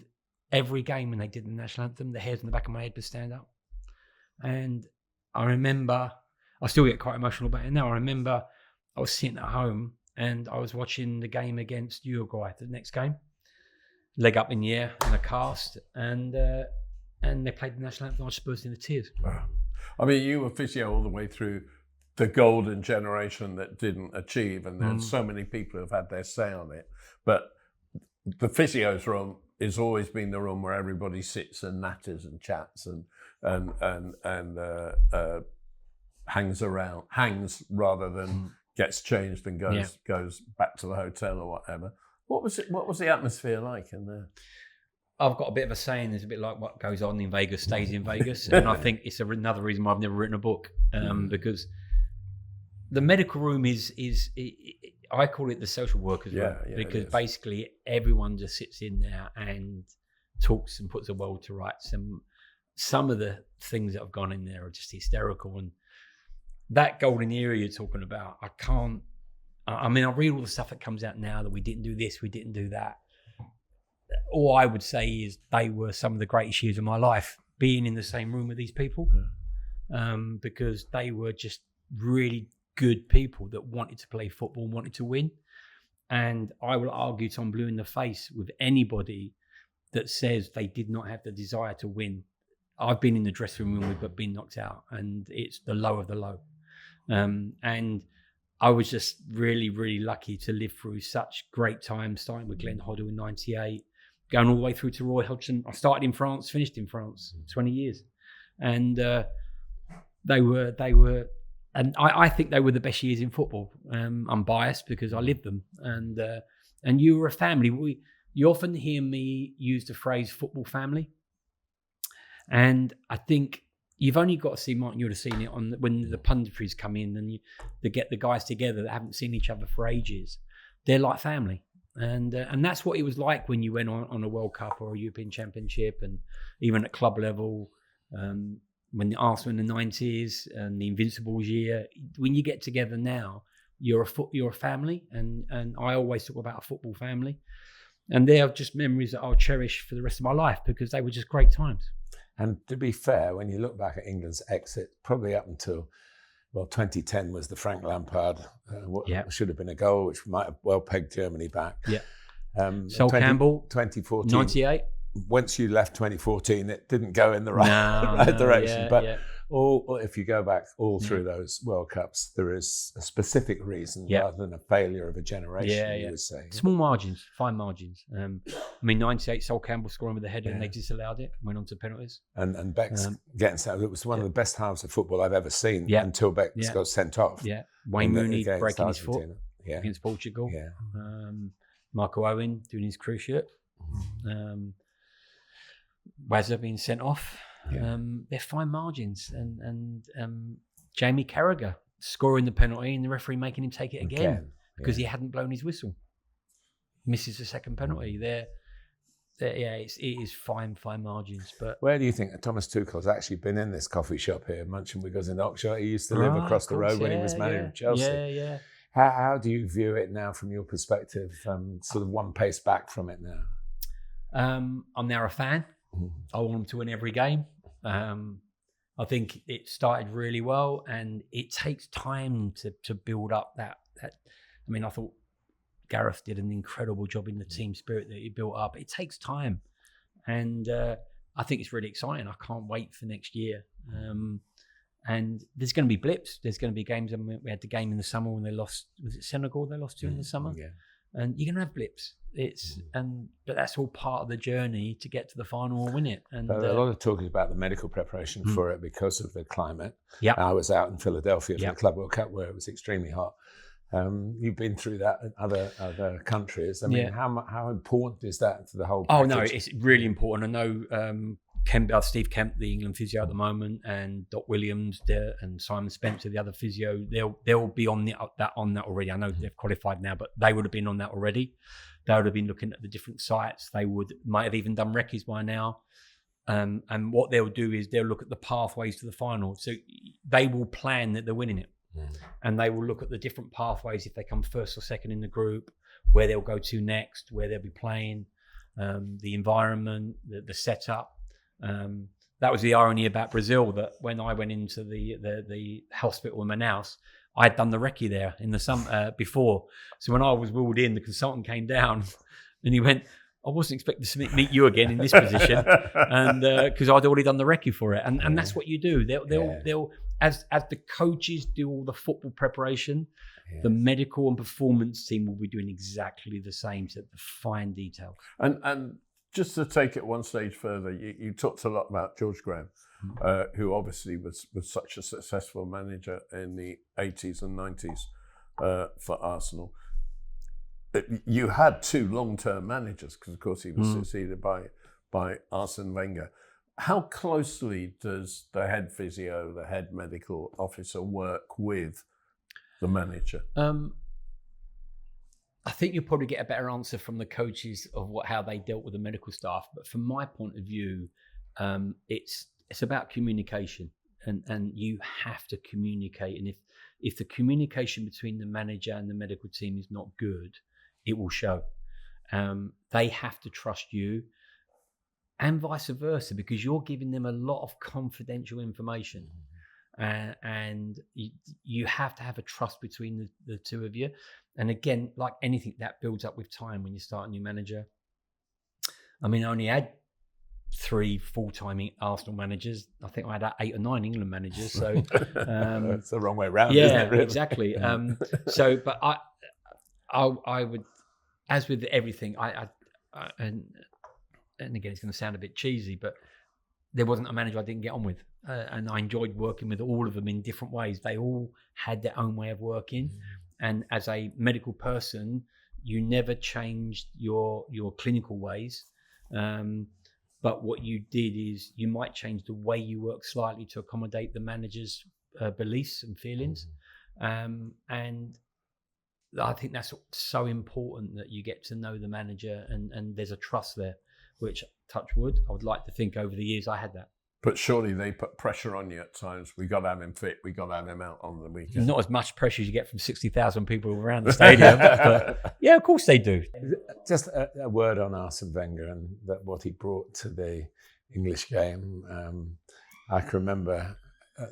every game when they did the national anthem, the hairs on the back of my head would stand up. And I remember, I still get quite emotional about it now. I remember I was sitting at home and I was watching the game against Uruguay, the next game, leg up in the air in a cast, and they played the national anthem. I was just bursting into tears. Wow. I mean, you were physio all the way through the golden generation that didn't achieve, and there's so many people who've had their say on it. But the physio's room has always been the room where everybody sits and natters and chats and hangs rather than gets changed and goes back to the hotel or whatever. What was the atmosphere like in there? I've got a bit of a saying. There's a bit like what goes on in Vegas stays in Vegas, and I think it's another reason why I've never written a book, because the medical room is I call it the social workers room, because basically everyone just sits in there and talks and puts the world to rights. And some of the things that have gone in there are just hysterical. And that golden era you're talking about, I read all the stuff that comes out now that we didn't do this, we didn't do that. All I would say is they were some of the greatest years of my life, being in the same room with these people, because they were just really good people that wanted to play football and wanted to win. And I will argue Tom blue in the face with anybody that says they did not have the desire to win. I've been in the dressing room with, but been knocked out, and it's the low of the low. And I was just really, really lucky to live through such great times, starting with Glenn Hoddle in 98, going all the way through to Roy Hodgson. I started in France, finished in France, 20 years. And they were, and I think they were the best years in football. I'm biased because I lived them. And you were a family. You often hear me use the phrase football family. And I think you've only got to see, Martin, you would have seen it when the punditries come in and they get the guys together that haven't seen each other for ages. They're like family. And that's what it was like when you went on a World Cup or a European Championship, and even at club level, when the Arsenal in the 90s and the Invincibles year. When you get together now, you're a family, and I always talk about a football family. And they are just memories that I'll cherish for the rest of my life, because they were just great times. And to be fair, when you look back at England's exit, probably up until 2010 was the Frank Lampard, what should have been a goal, which might have well pegged Germany back. Yeah. Sol Campbell, 2014. 98. Once you left 2014, it didn't go in the right direction. All if you go back through those World Cups, there is a specific reason rather than a failure of a generation, you would say. Small margins, fine margins. 98, Sol Campbell scoring with the header and they disallowed it, went on to penalties. And Beck's getting sent off. It was one of the best halves of football I've ever seen until Beck got sent off. Yeah. Wayne Rooney breaking his foot against Portugal. Yeah. Michael Owen doing his cruise ship. Wazza being sent off. They're fine margins, and Jamie Carragher scoring the penalty and the referee making him take it again because he hadn't blown his whistle. Misses the second penalty. It is fine margins. But where do you think Thomas Tuchel's actually been in this coffee shop here, Munchen Wiggles in Oxford? He used to live across the road when he was managing Chelsea. Yeah. How do you view it now from your perspective? Sort of one pace back from it now. I'm now a fan. I want them to win every game. I think it started really well, and it takes time to build up that. I thought Gareth did an incredible job in the team spirit that he built up. It takes time, and I think it's really exciting. I can't wait for next year. And there's going to be blips. There's going to be games. We had the game in the summer when they lost. Was it Senegal? They lost to in the summer. Yeah. And you're going to have blips. But that's all part of the journey to get to the final and win it. And a lot of talk is about the medical preparation for it because of the climate. Yeah, I was out in Philadelphia for the Club World Cup where it was extremely hot. You've been through that in other countries. How important is that to the whole package? No, it's really important. I know Steve Kemp, the England physio at the moment, and Doc Williams and Simon Spencer, the other physio, they'll be on that already. I know they've qualified now, but they would have been on that already. They would have been looking at the different sites. They might have even done recce's by now. And what they'll do is they'll look at the pathways to the final. So they will plan that they're winning it. And they will look at the different pathways if they come first or second in the group, where they'll go to next, where they'll be playing, the environment, the setup. That was the irony about Brazil, that when I went into the hospital in Manaus, I'd done the recce there in the summer before. So when I was wheeled in, the consultant came down and he went, I wasn't expecting to meet you again in this position, and because I'd already done the recce for it, and that's what you do. They'll as the coaches do all the football preparation, the medical and performance team will be doing exactly the same to the fine detail. And just to take it one stage further, you talked a lot about George Graham, who obviously was such a successful manager in the 80s and 90s for Arsenal. You had two long-term managers, because of course he was succeeded by Arsène Wenger. How closely does the head physio, the head medical officer, work with the manager? I think you'll probably get a better answer from the coaches of how they dealt with the medical staff. But from my point of view, it's about communication, and you have to communicate. And if the communication between the manager and the medical team is not good, it will show. They have to trust you, and vice versa, because you're giving them a lot of confidential information. And you have to have a trust between the two of you. And again, like anything, that builds up with time when you start a new manager. I mean, I only had 3 full-time Arsenal managers. I think I had 8 or 9 England managers. So it's the wrong way around, yeah, isn't it? Really? Exactly. But I would, as with everything, and again, it's going to sound a bit cheesy, but there wasn't a manager I didn't get on with. And I enjoyed working with all of them in different ways. They all had their own way of working. And as a medical person, you never changed your clinical ways. But what you did is you might change the way you work slightly to accommodate the manager's beliefs and feelings. And I think that's so important, that you get to know the manager and there's a trust there, which, touch wood, I would like to think over the years I had that. But surely they put pressure on you at times. We got to have him fit. We got to have him out on the weekend. Not as much pressure as you get from 60,000 people around the stadium. But yeah, of course they do. Just a word on Arsène Wenger and what he brought to the English game. I can remember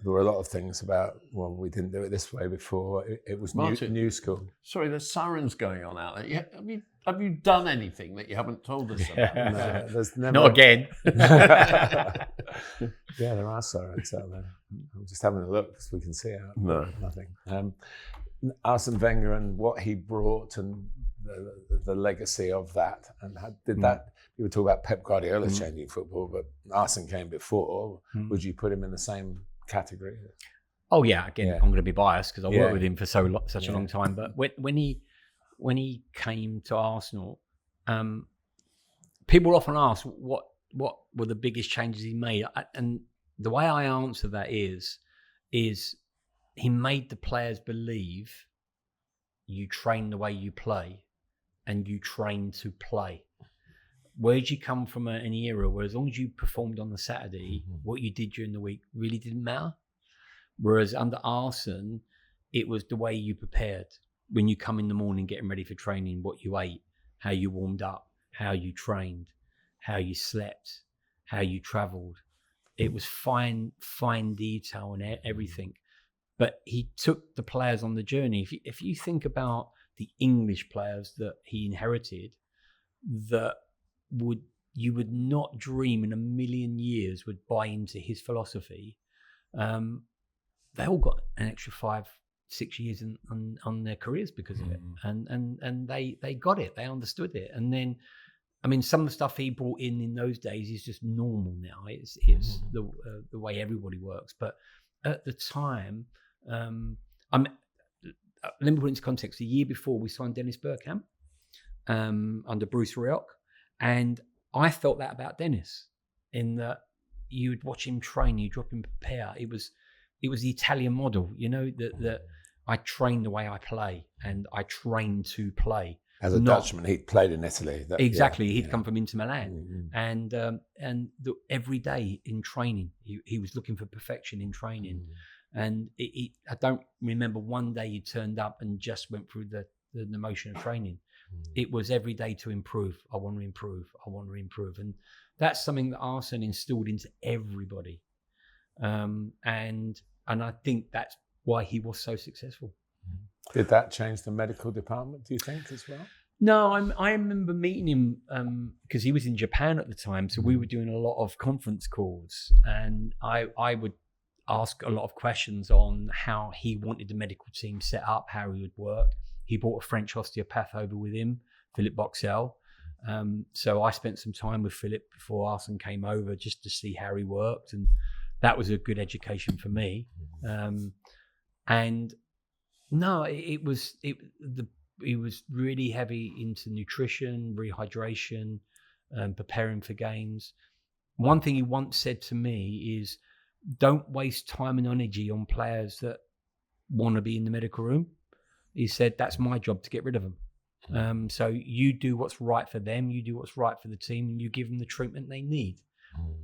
there were a lot of things about, well, we didn't do it this way before. It was new school. Sorry, there's sirens going on out there. Have you done anything that you haven't told us about? No, there's never... Not again. Yeah, there are sirens out there. I'm just having a look because we can see out. No. Nothing. Arsène Wenger and what he brought and the legacy of that. And did that, you were talking about Pep Guardiola changing football, but Arsène came before. Would you put him in the same category? Oh yeah, again, I'm going to be biased because I worked with him for such a long time. But when he came to Arsenal, people often ask what were the biggest changes he made, and the way I answer that is he made the players believe you train the way you play, and you train to play. Where did you come from an era where as long as you performed on the Saturday, what you did during the week really didn't matter? Whereas under Arsène, it was the way you prepared. When you come in the morning getting ready for training, what you ate, how you warmed up, how you trained, how you slept, how you travelled. It was fine detail and everything. But he took the players on the journey. If you think about the English players that he inherited, that you would not dream in a million years would buy into his philosophy, they all got an extra 5-6 years on their careers because of it, and they got it, they understood it. And then, I mean, some of the stuff he brought in those days is just normal now. It's the way everybody works. But at the time, let me put it into context. The year before, we signed Dennis Bergkamp under Bruce Rioch, and I felt that about Dennis, in that you'd watch him train, you drop him prepare. It was the Italian model, that I train the way I play, and I train to play. As a Dutchman, he'd played in Italy. Exactly, he'd come from Inter Milan, and every day in training, he was looking for perfection in training. And I don't remember one day he turned up and just went through the motion of training. It was every day to improve. I want to improve. I want to improve, and that's something that Arsène instilled into everybody. And I think that's why he was so successful. Did that change the medical department, do you think, as well? No, I remember meeting him because he was in Japan at the time. So we were doing a lot of conference calls, and I would ask a lot of questions on how he wanted the medical team set up, how he would work. He brought a French osteopath over with him, Philippe Boxel. So I spent some time with Philip before Arsène came over just to see how he worked, and that was a good education for me. And no, he was really heavy into nutrition, rehydration, preparing for games. One thing he once said to me is, don't waste time and energy on players that want to be in the medical room. He said, that's my job to get rid of them. So you do what's right for them, you do what's right for the team, and you give them the treatment they need.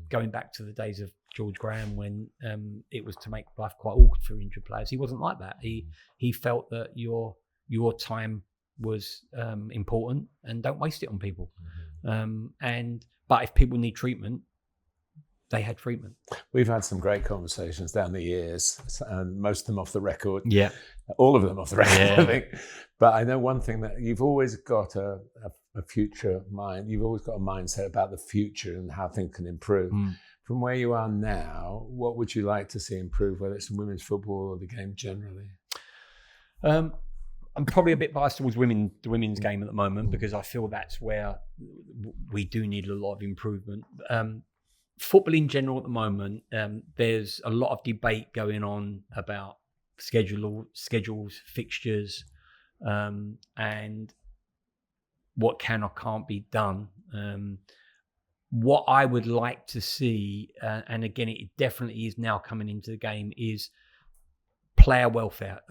Going back to the days of George Graham, when it was to make life quite awkward for injured players, he wasn't like that. He felt that your time was important, and don't waste it on people. But if people need treatment, they had treatment. We've had some great conversations down the years, and most of them off the record. Yeah. All of them off the record, I think. But I know one thing, that you've always got a future mind. You've always got a mindset about the future and how things can improve. From where you are now, what would you like to see improve, whether it's in women's football or the game generally? I'm probably a bit biased towards the women's game at the moment, because I feel that's where we do need a lot of improvement. Football in general at the moment, there's a lot of debate going on about schedules, fixtures, and what can or can't be done. What I would like to see, and again, it definitely is now coming into the game, is player welfare,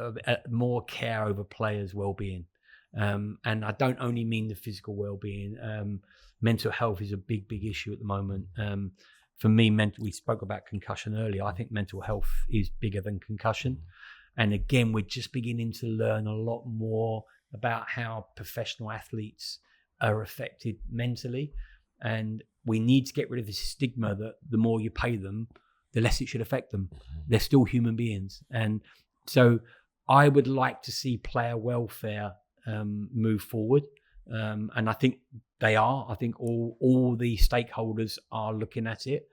more care over players' well-being. And I don't only mean the physical well-being. Mental health is a big issue at the moment. For me, we spoke about concussion earlier. I think mental health is bigger than concussion. And again, we're just beginning to learn a lot more about how professional athletes are affected mentally. And we need to get rid of this stigma that the more you pay them, the less it should affect them. They're still human beings. And so I would like to see player welfare move forward. And I think they are. I think all the stakeholders are looking at it.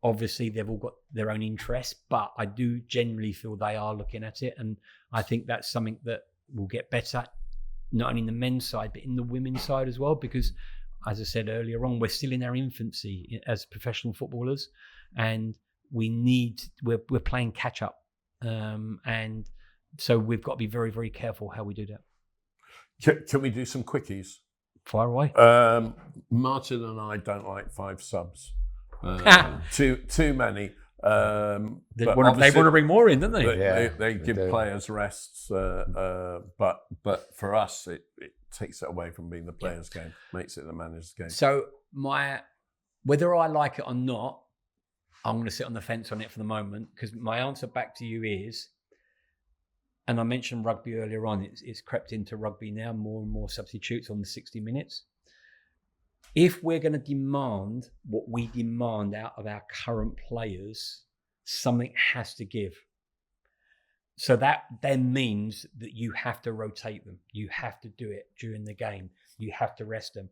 Obviously, they've all got their own interests, but I do generally feel they are looking at it. And I think that's something that will get better, not only in the men's side, but in the women's side as well. Because, as I said earlier on, we're still in our infancy as professional footballers, and we're playing catch up. And so we've got to be very, very careful how we do that. Can we do some quickies? Fire away. Martin and I don't like 5 subs. Too many. They want to bring more in, don't they? They give players rests, but for us, it takes it away from being the players' game, makes it the manager's game. So whether I like it or not, I'm going to sit on the fence on it for the moment, because my answer back to you is, and I mentioned rugby earlier on, it's crept into rugby now, more and more substitutes on the 60 minutes. If we're going to demand what we demand out of our current players, something has to give. So that then means that you have to rotate them. You have to do it during the game. You have to rest them.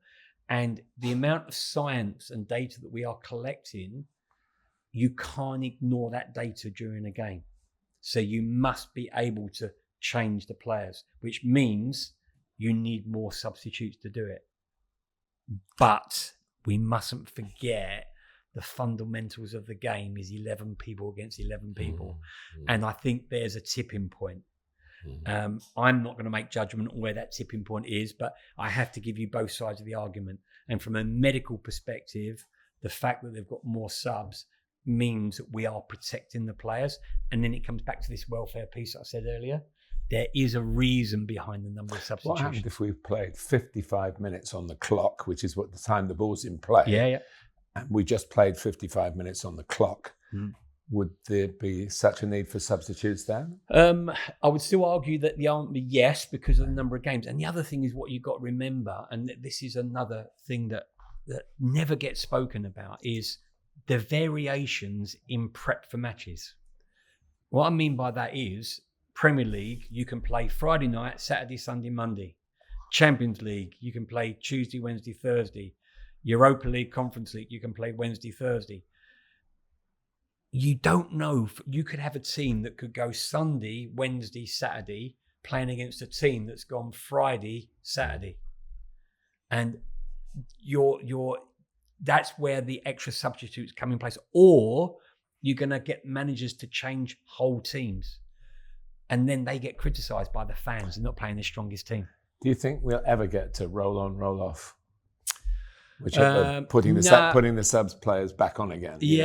And the amount of science and data that we are collecting, you can't ignore that data during a game. So you must be able to change the players, which means you need more substitutes to do it. But we mustn't forget the fundamentals of the game is 11 people against 11 people. And I think there's a tipping point. I'm not going to make judgment on where that tipping point is, but I have to give you both sides of the argument. And from a medical perspective, the fact that they've got more subs means that we are protecting the players. And then it comes back to this welfare piece I said earlier. There is a reason behind the number of substitutions. What happened if we played 55 minutes on the clock, which is what the time the ball's in play? Yeah. And we just played 55 minutes on the clock. Would there be such a need for substitutes then? I would still argue that the answer yes, because of the number of games. And the other thing is what you've got to remember, and this is another thing that never gets spoken about, is the variations in prep for matches. What I mean by that is Premier League, you can play Friday night, Saturday, Sunday, Monday. Champions League, you can play Tuesday, Wednesday, Thursday. Europa League, Conference League, you can play Wednesday, Thursday. You don't know. You could have a team that could go Sunday, Wednesday, Saturday, playing against a team that's gone Friday, Saturday. And that's where the extra substitutes come in place. Or you're going to get managers to change whole teams. And then they get criticised by the fans and not playing their strongest team. Do you think we'll ever get to roll on, roll off? Which putting the subs players back on again, which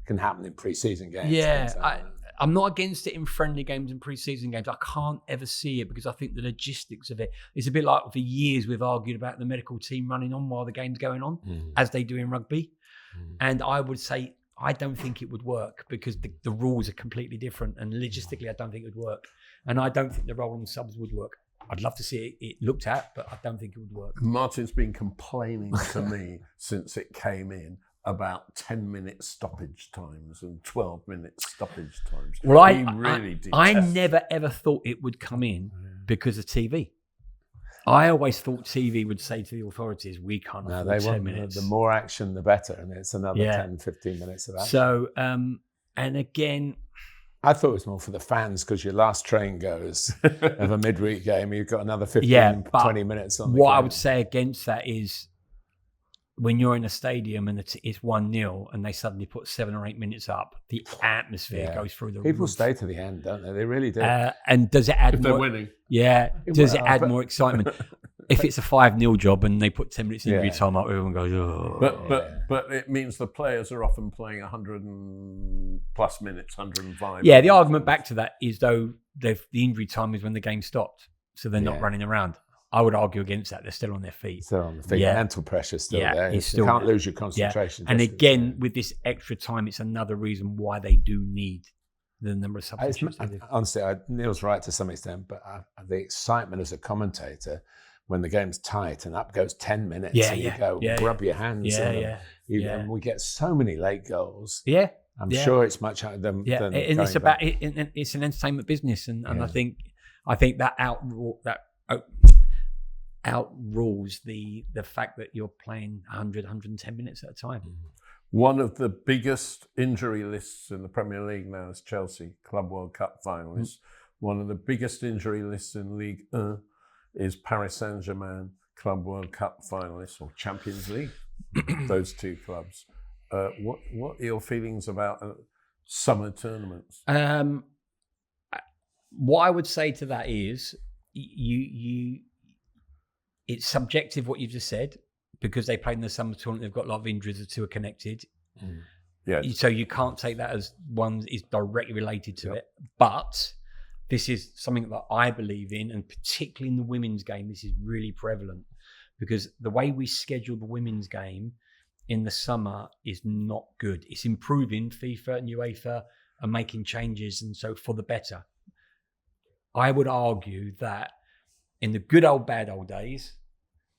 can happen in pre-season games. Yeah, I'm not against it in friendly games and pre-season games. I can't ever see it because I think the logistics of it is a bit like for years we've argued about the medical team running on while the game's going on, as they do in rugby. And I would say I don't think it would work because the rules are completely different, and logistically I don't think it would work. And I don't think the roll on subs would work. I'd love to see it looked at, but I don't think it would work. Martin's been complaining to me since it came in about 10-minute stoppage times and 12-minute stoppage times. Well, I never ever thought it would come in because of TV. I always thought TV would say to the authorities, we can't afford 10 minutes. The more action, the better. And it's another 10, 15 minutes of action. So, and again... I thought it was more for the fans because your last train goes of a midweek game. You've got another 15, 20 minutes on the game. I would say against that is when you're in a stadium and it's 1-0 and they suddenly put 7 or 8 minutes up, the atmosphere goes through the roof. People stay to the end, don't they? They really do. And does it add if more... they're winning. Yeah. Does it add more excitement? If it's a 5-0 job and they put 10 minutes injury time up, everyone goes, oh. But it means the players are often playing 100 and plus minutes, 105. Yeah, the argument back to that is though the injury time is when the game stopped, so they're not running around. I would argue against that. They're still on their feet. Still on the feet. Yeah. Mental pressure's still there. You still can't lose your concentration. Yeah. And again, with this extra time, it's another reason why they do need the number of substitutes. Honestly, Neil's right to some extent, but the excitement as a commentator when the game's tight and up goes 10 minutes and you go, rub your hands. And we get so many late goals. Yeah. I'm sure it's much higher than and it's about it's an entertainment business, and I think that outrules the fact that you're playing 100, 110 minutes at a time. One of the biggest injury lists in the Premier League now is Chelsea, Club World Cup finalists. One of the biggest injury lists in Ligue 1 is Paris Saint-Germain, Club World Cup finalists, or Champions League, those two clubs. What are your feelings about summer tournaments? What I would say to that is it's subjective what you've just said, because they played in the summer tournament, they've got a lot of injuries, the two are connected. Yeah. So you can't take that as one is directly related to it. But this is something that I believe in, and particularly in the women's game, this is really prevalent, because the way we schedule the women's game in the summer is not good. It's improving. FIFA and UEFA are making changes, and so for the better. I would argue that in the good old bad old days,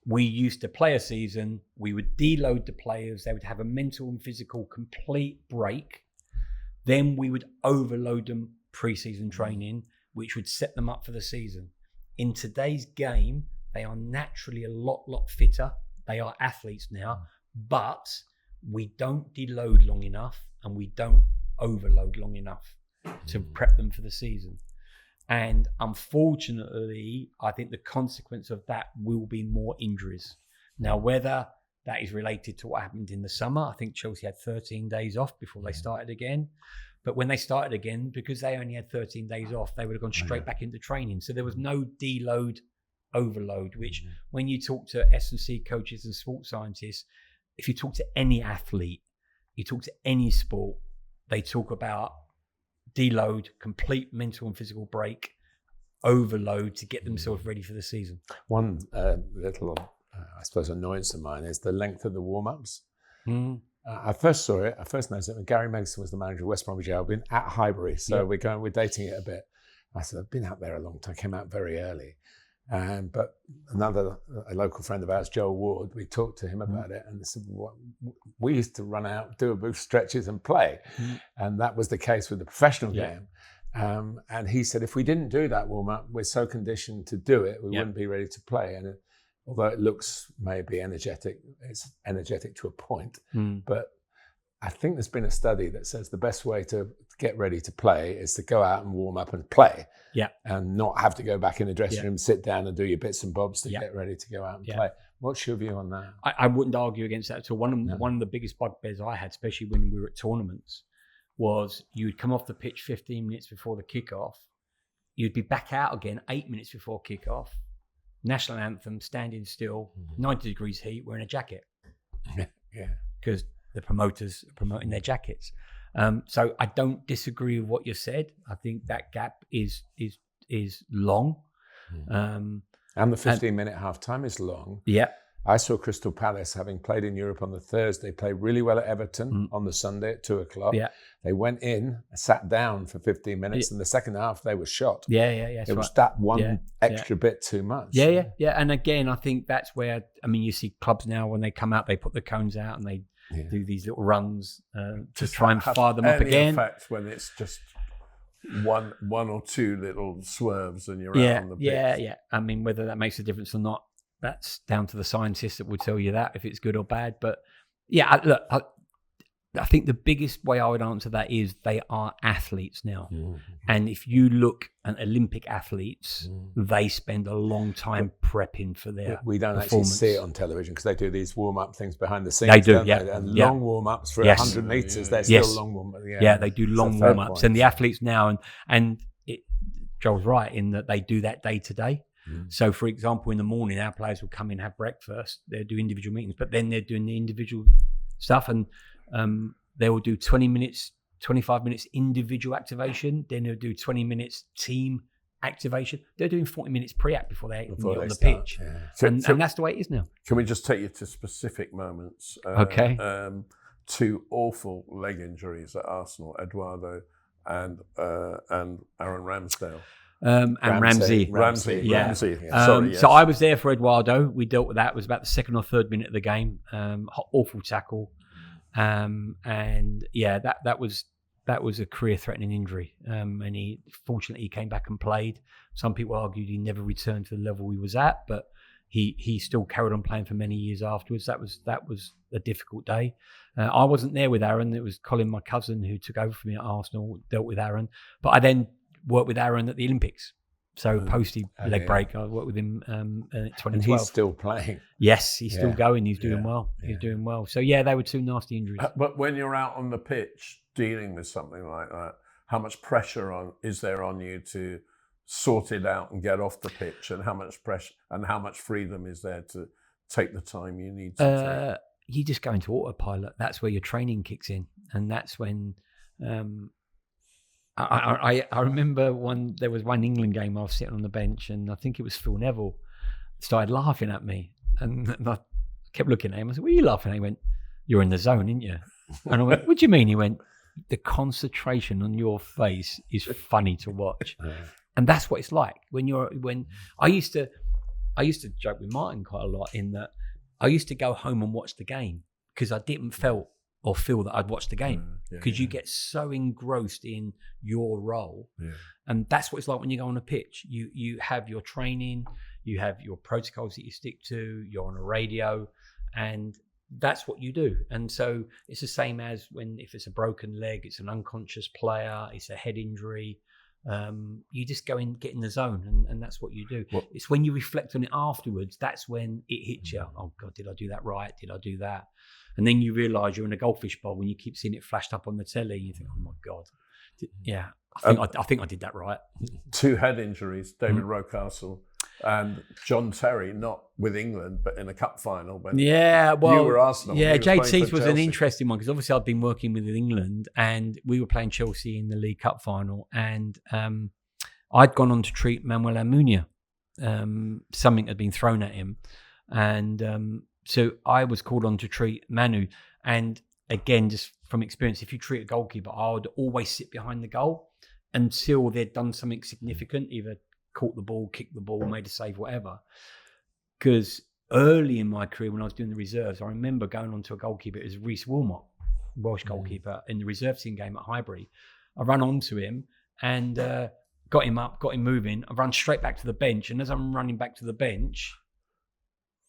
we used to play a season, we would deload the players, they would have a mental and physical complete break. Then we would overload them pre-season training, which would set them up for the season. In today's game, they are naturally a lot fitter. They are athletes now, but we don't deload long enough and we don't overload long enough to prep them for the season. And unfortunately, I think the consequence of that will be more injuries. Now, whether that is related to what happened in the summer, I think Chelsea had 13 days off before they started again. But when they started again, because they only had 13 days off, they would have gone straight back into training. So there was no deload, overload, which when you talk to S&C coaches and sports scientists, if you talk to any athlete, you talk to any sport, they talk about deload, complete mental and physical break, overload to get themselves ready for the season. One little, I suppose, annoyance of mine is the length of the warm-ups. I first noticed it when Gary Megson was the manager of West Bromwich Albion at Highbury. So we're dating it a bit. I said, I've been out there a long time, came out very early. But a local friend of ours, Joel Ward, we talked to him about it, and said, we used to run out, do a boost stretches and play. And that was the case with the professional game. And he said, if we didn't do that warm-up, we're so conditioned to do it, we wouldn't be ready to play. And although it looks maybe energetic, it's energetic to a point. But I think there's been a study that says the best way to get ready to play is to go out and warm up and play. And not have to go back in the dressing room, sit down and do your bits and bobs to get ready to go out and play. What's your view on that? I wouldn't argue against that at all. One of the biggest bugbears I had, especially when we were at tournaments, was you would come off the pitch 15 minutes before the kickoff. You'd be back out again 8 minutes before kickoff. National anthem, standing still, 90 degrees heat, wearing a jacket. Because the promoters are promoting their jackets. So I don't disagree with what you said. I think that gap is long. And the 15-minute half-time is long. I saw Crystal Palace, having played in Europe on the Thursday, play really well at Everton on the Sunday at 2:00. They went in, sat down for 15 minutes, and the second half they were shot. It was that one extra bit too much. And again, I think that's where, you see clubs now, when they come out, they put the cones out and they do these little runs to try and fire them up again. Effect when it's just one or two little swerves and you're out on the pitch. Whether that makes a difference or not, that's down to the scientists that will tell you that, if it's good or bad. But I think the biggest way I would answer that is they are athletes now. And if you look at Olympic athletes, they spend a long time prepping for their We don't actually see it on television because they do these warm-up things behind the scenes. They do, And long warm-ups for 100 metres, they're still long warm-ups. They do long warm-ups. And the athletes now, and Joel's right in that they do that day to day. So, for example, in the morning, our players will come in, have breakfast, they'll do individual meetings, but then they're doing the individual stuff, and they will do 20 minutes, 25 minutes individual activation, then they'll do 20 minutes team activation. They're doing 40 minutes pre-act before they get on the pitch. And that's the way it is now. Can we just take you to specific moments? Two awful leg injuries at Arsenal, Eduardo and Aaron Ramsdale. And Ramsey. Sorry, So I was there for Eduardo. We dealt with that. It was about the second or third minute of the game. Awful tackle. That was a career-threatening injury. And he came back and played. Some people argued he never returned to the level he was at, but he still carried on playing for many years afterwards. That was a difficult day. I wasn't there with Aaron. It was Colin, my cousin, who took over for me at Arsenal, dealt with Aaron. But I then worked with Aaron at the Olympics. So post leg break, I worked with him in 2012. And he's still playing. Yes, he's still going. He's doing well. He's doing well. So they were two nasty injuries. But when you're out on the pitch dealing with something like that, how much pressure is there on you to sort it out and get off the pitch, and how much pressure and how much freedom is there to take the time you need to take? You just go into autopilot. That's where your training kicks in, and that's when. I remember there was one England game I was sitting on the bench, and I think it was Phil Neville started laughing at me, and I kept looking at him. I said, "What are you laughing at?" He went, "You're in the zone, aren't you?" And I went, "What do you mean?" He went, "The concentration on your face is funny to watch." And that's what it's like when I used to joke with Martin quite a lot in that I used to go home and watch the game because I didn't feel that I'd watched the game, because you get so engrossed in your role. And that's what it's like when you go on a pitch. You have your training, you have your protocols that you stick to, you're on a radio, and that's what you do. And so it's the same as if it's a broken leg, it's an unconscious player, it's a head injury, you just go in, get in the zone, and that's what you do. It's when you reflect on it afterwards, that's when it hits you. Oh God, did I do that right? Did I do that? And then you realise you're in a goldfish bowl when you keep seeing it flashed up on the telly. You think, oh my God, I think I did that right. Two head injuries. David Rocastle And John Terry, not with England, but in a cup final. When you were Arsenal. Yeah, JT's was an interesting one because obviously I'd been working with England and we were playing Chelsea in the League Cup final, and I'd gone on to treat Manuel Almunia. Something had been thrown at him, and so I was called on to treat Manu. And again, just from experience, if you treat a goalkeeper, I would always sit behind the goal until they'd done something significant, either caught the ball, kicked the ball, made a save, whatever. Because early in my career, when I was doing the reserves, I remember going on to a goalkeeper. It was Rhys Wilmot, Welsh goalkeeper, in the reserve team game at Highbury. I ran onto him and got him up, got him moving. I ran straight back to the bench, and as I'm running back to the bench,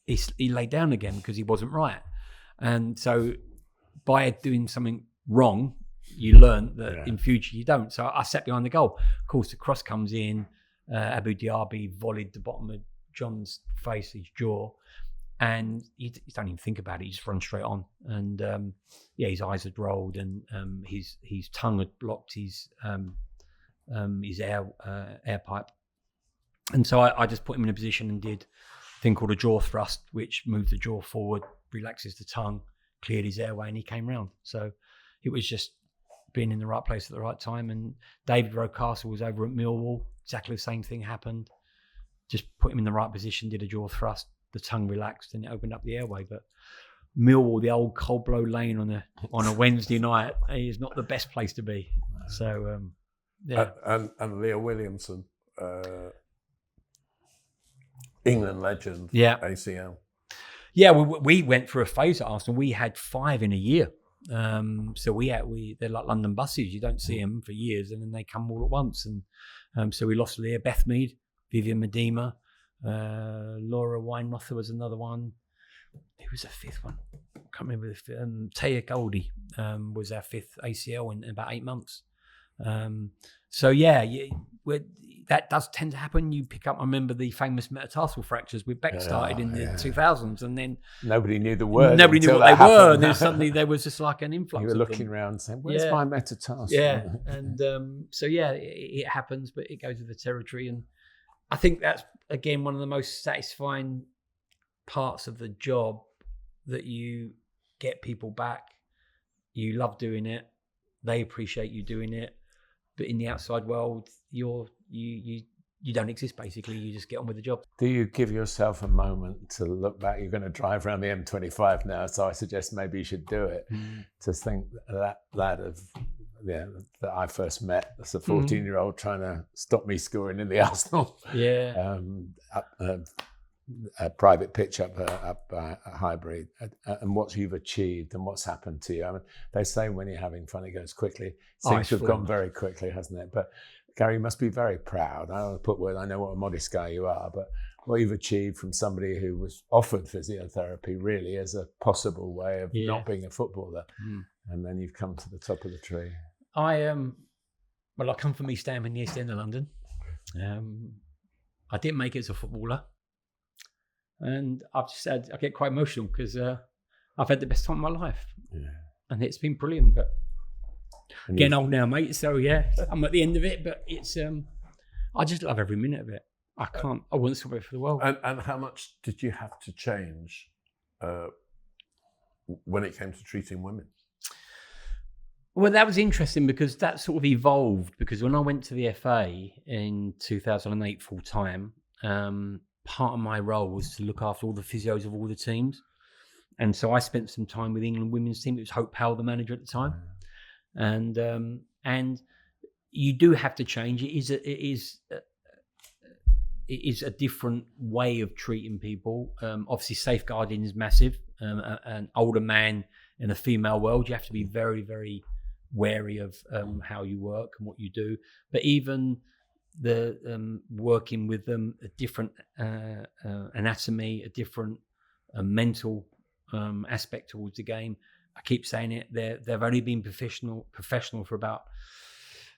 he laid down again because he wasn't right. And so by doing something wrong, you learn that in future you don't. So I sat behind the goal. Of course, the cross comes in. Abou Diaby volleyed the bottom of John's face, his jaw, and you don't even think about it. You just run straight on. And his eyes had rolled, and his tongue had blocked his air pipe. And so I just put him in a position and did a thing called a jaw thrust, which moved the jaw forward, relaxes the tongue, cleared his airway, and he came round. So it was just being in the right place at the right time. And David Rocastle was over at Millwall. Exactly the same thing happened. Just put him in the right position, did a jaw thrust, the tongue relaxed, and it opened up the airway. But Millwall, the old Cold Blow Lane on a Wednesday night, is not the best place to be. So and Leah Williamson, England legend, ACL. Yeah, we went through a phase at Arsenal. We had 5 in a year. So they're like London buses. You don't see them for years, and then they come all at once. And so we lost Leah, Beth Mead, Vivian Medema, Laura Weinrother was another one. Who was the 5th one? I can't remember. Taya Goldie was our 5th ACL in about 8 months. That does tend to happen. You pick up, I remember the famous metatarsal fractures with Beck started in the 2000s, and then nobody knew the word. Nobody knew what they were, and then suddenly there was just like an influx. You were looking around saying, "Where's my metatarsal?" Yeah, and it happens, but it goes with the territory, and I think that's again one of the most satisfying parts of the job, that you get people back. You love doing it. They appreciate you doing it. But in the outside world, you don't exist, basically. You just get on with the job. Do you give yourself a moment to look back? You're going to drive around the M25 now, so I suggest maybe you should do it. To think that I first met as a 14-year-old trying to stop me scoring in the Arsenal. A private pitch up at Highbury, and what you've achieved and what's happened to you. I mean, they say when you're having fun, it goes quickly. It seems to have gone very quickly, hasn't it? But Gary, you must be very proud. I don't want to put words, I know what a modest guy you are, but what you've achieved from somebody who was offered physiotherapy really as a possible way of not being a footballer. And then you've come to the top of the tree. I come from East Ham in the East End of London. I didn't make it as a footballer. And I've just said I get quite emotional because I've had the best time of my life, and it's been brilliant. But getting old now, mate. So I'm at the end of it. But it's I just love every minute of it. I wouldn't swap it for the world. And how much did you have to change when it came to treating women? Well, that was interesting because that sort of evolved. Because when I went to the FA in 2008 full time. Part of my role was to look after all the physios of all the teams. And so I spent some time with England women's team. It was Hope Powell, the manager at the time. And you do have to change. It is a different way of treating people. Obviously, safeguarding is massive. An older man in a female world, you have to be very, very wary of how you work and what you do. But even the working with them, a different anatomy, a different mental aspect towards the game. I keep saying it. They've only been professional for about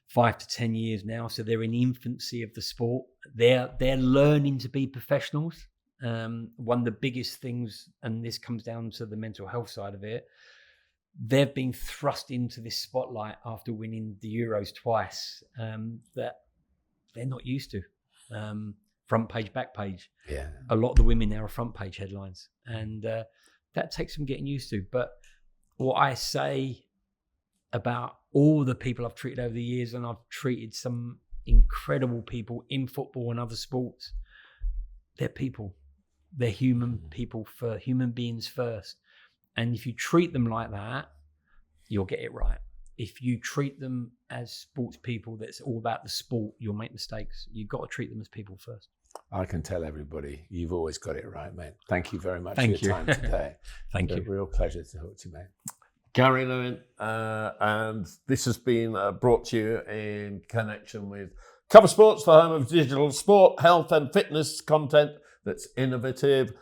5 to 10 years now, so they're in the infancy of the sport. They're learning to be professionals. One of the biggest things, and this comes down to the mental health side of it, they've been thrust into this spotlight after winning the Euros twice that they're not used to. front page, back page. Yeah. A lot of the women now are front page headlines, and that takes some getting used to. But what I say about all the people I've treated over the years, and I've treated some incredible people in football and other sports, they're people. They're human people, for human beings first. And if you treat them like that, you'll get it right. If you treat them as sports people, that's all about the sport, you'll make mistakes. You've got to treat them as people first. I can tell everybody, you've always got it right, mate. Thank you very much Thank for your you. time today. Thank It's you. a real pleasure to talk to you, mate. Gary Lewin, and this has been brought to you in connection with Cover Sports, the home of digital sport, health and fitness content that's innovative,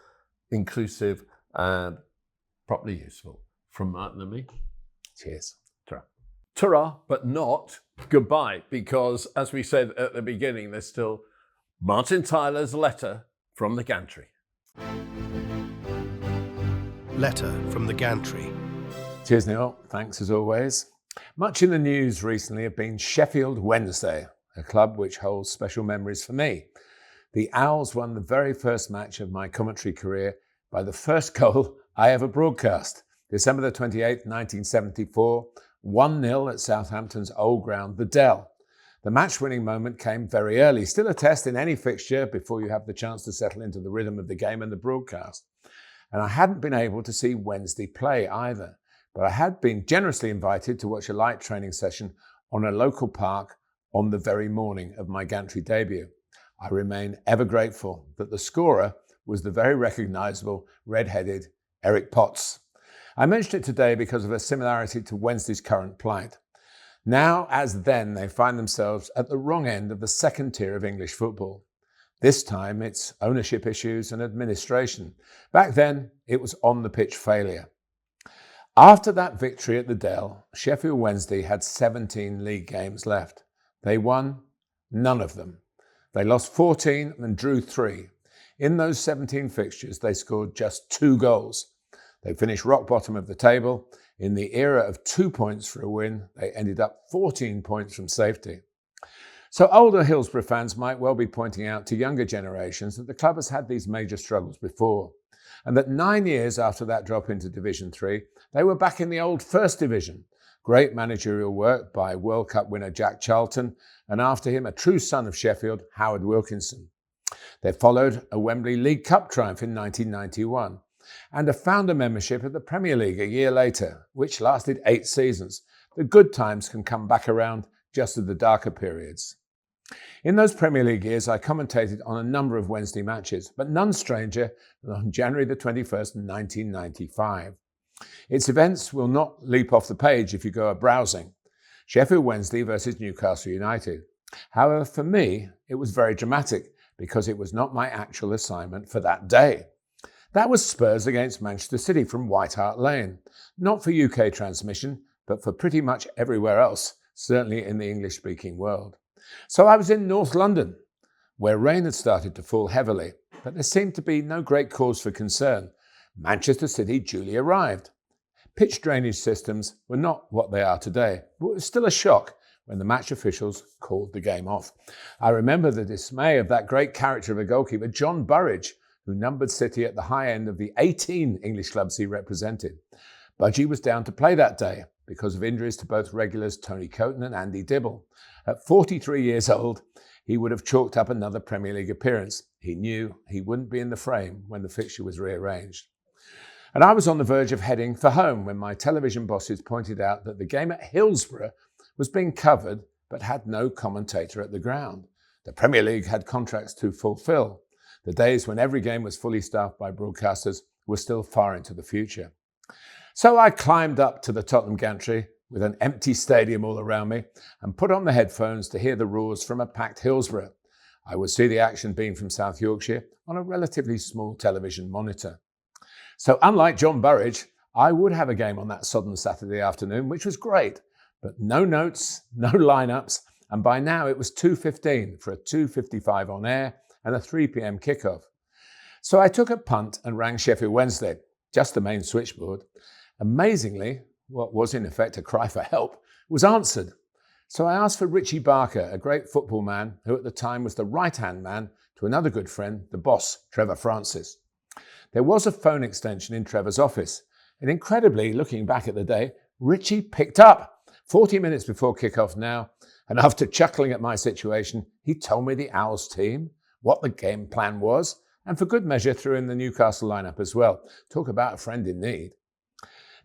inclusive and properly useful. From Martin and me, Cheers. ta-ra. Ta-ra, but not goodbye, because as we said at the beginning, there's still Martin Tyler's letter from the Gantry. Letter from the Gantry. Cheers, Neil. Thanks as always. Much in the news recently have been Sheffield Wednesday, a club which holds special memories for me. The Owls won the very first match of my commentary career by the first goal I ever broadcast. December the 28th, 1974, 1-0 at Southampton's old ground, the Dell. The match-winning moment came very early, still a test in any fixture before you have the chance to settle into the rhythm of the game and the broadcast. And I hadn't been able to see Wednesday play either, but I had been generously invited to watch a light training session on a local park on the very morning of my Gantry debut. I remain ever grateful that the scorer was the very recognisable red-headed Eric Potts. I mention it today because of a similarity to Wednesday's current plight. Now, as then, they find themselves at the wrong end of the second tier of English football. This time, it's ownership issues and administration. Back then, it was on-the-pitch failure. After that victory at the Dell, Sheffield Wednesday had 17 league games left. They won none of them. They lost 14 and drew 3. In those 17 fixtures, they scored just 2 goals. They finished rock bottom of the table. In the era of 2 points for a win, they ended up 14 points from safety. So older Hillsborough fans might well be pointing out to younger generations that the club has had these major struggles before, and that 9 years after that drop into Division 3, they were back in the old First Division. Great managerial work by World Cup winner Jack Charlton, and after him a true son of Sheffield, Howard Wilkinson. They followed a Wembley League Cup triumph in 1991 and a founder membership of the Premier League a year later, which lasted 8 seasons. The good times can come back around just as the darker periods. In those Premier League years, I commentated on a number of Wednesday matches, but none stranger than on January the 21st, 1995. Its events will not leap off the page if you go browsing. Sheffield Wednesday versus Newcastle United. However, for me, it was very dramatic because it was not my actual assignment for that day. That was Spurs against Manchester City from White Hart Lane. Not for UK transmission, but for pretty much everywhere else, certainly in the English-speaking world. So I was in North London, where rain had started to fall heavily, but there seemed to be no great cause for concern. Manchester City duly arrived. Pitch drainage systems were not what they are today, but it was still a shock when the match officials called the game off. I remember the dismay of that great character of a goalkeeper, John Burridge, who numbered City at the high end of the 18 English clubs he represented. Budgie was down to play that day because of injuries to both regulars Tony Coton and Andy Dibble. At 43 years old, he would have chalked up another Premier League appearance. He knew he wouldn't be in the frame when the fixture was rearranged. And I was on the verge of heading for home when my television bosses pointed out that the game at Hillsborough was being covered but had no commentator at the ground. The Premier League had contracts to fulfill. The days when every game was fully staffed by broadcasters were still far into the future. So I climbed up to the Tottenham Gantry with an empty stadium all around me and put on the headphones to hear the roars from a packed Hillsborough. I would see the action being from South Yorkshire on a relatively small television monitor. So unlike John Burridge, I would have a game on that sodden Saturday afternoon, which was great, but no notes, no lineups, and by now it was 2:15 for a 2:55 on air and a 3 p.m. kickoff. So I took a punt and rang Sheffield Wednesday, just the main switchboard. Amazingly, what was in effect a cry for help was answered. So I asked for Richie Barker, a great football man who at the time was the right-hand man to another good friend, the boss, Trevor Francis. There was a phone extension in Trevor's office, and incredibly, looking back at the day, Richie picked up 40 minutes before kickoff now, and after chuckling at my situation, he told me the Owls team, what the game plan was, and for good measure threw in the Newcastle lineup as well. Talk about a friend in need.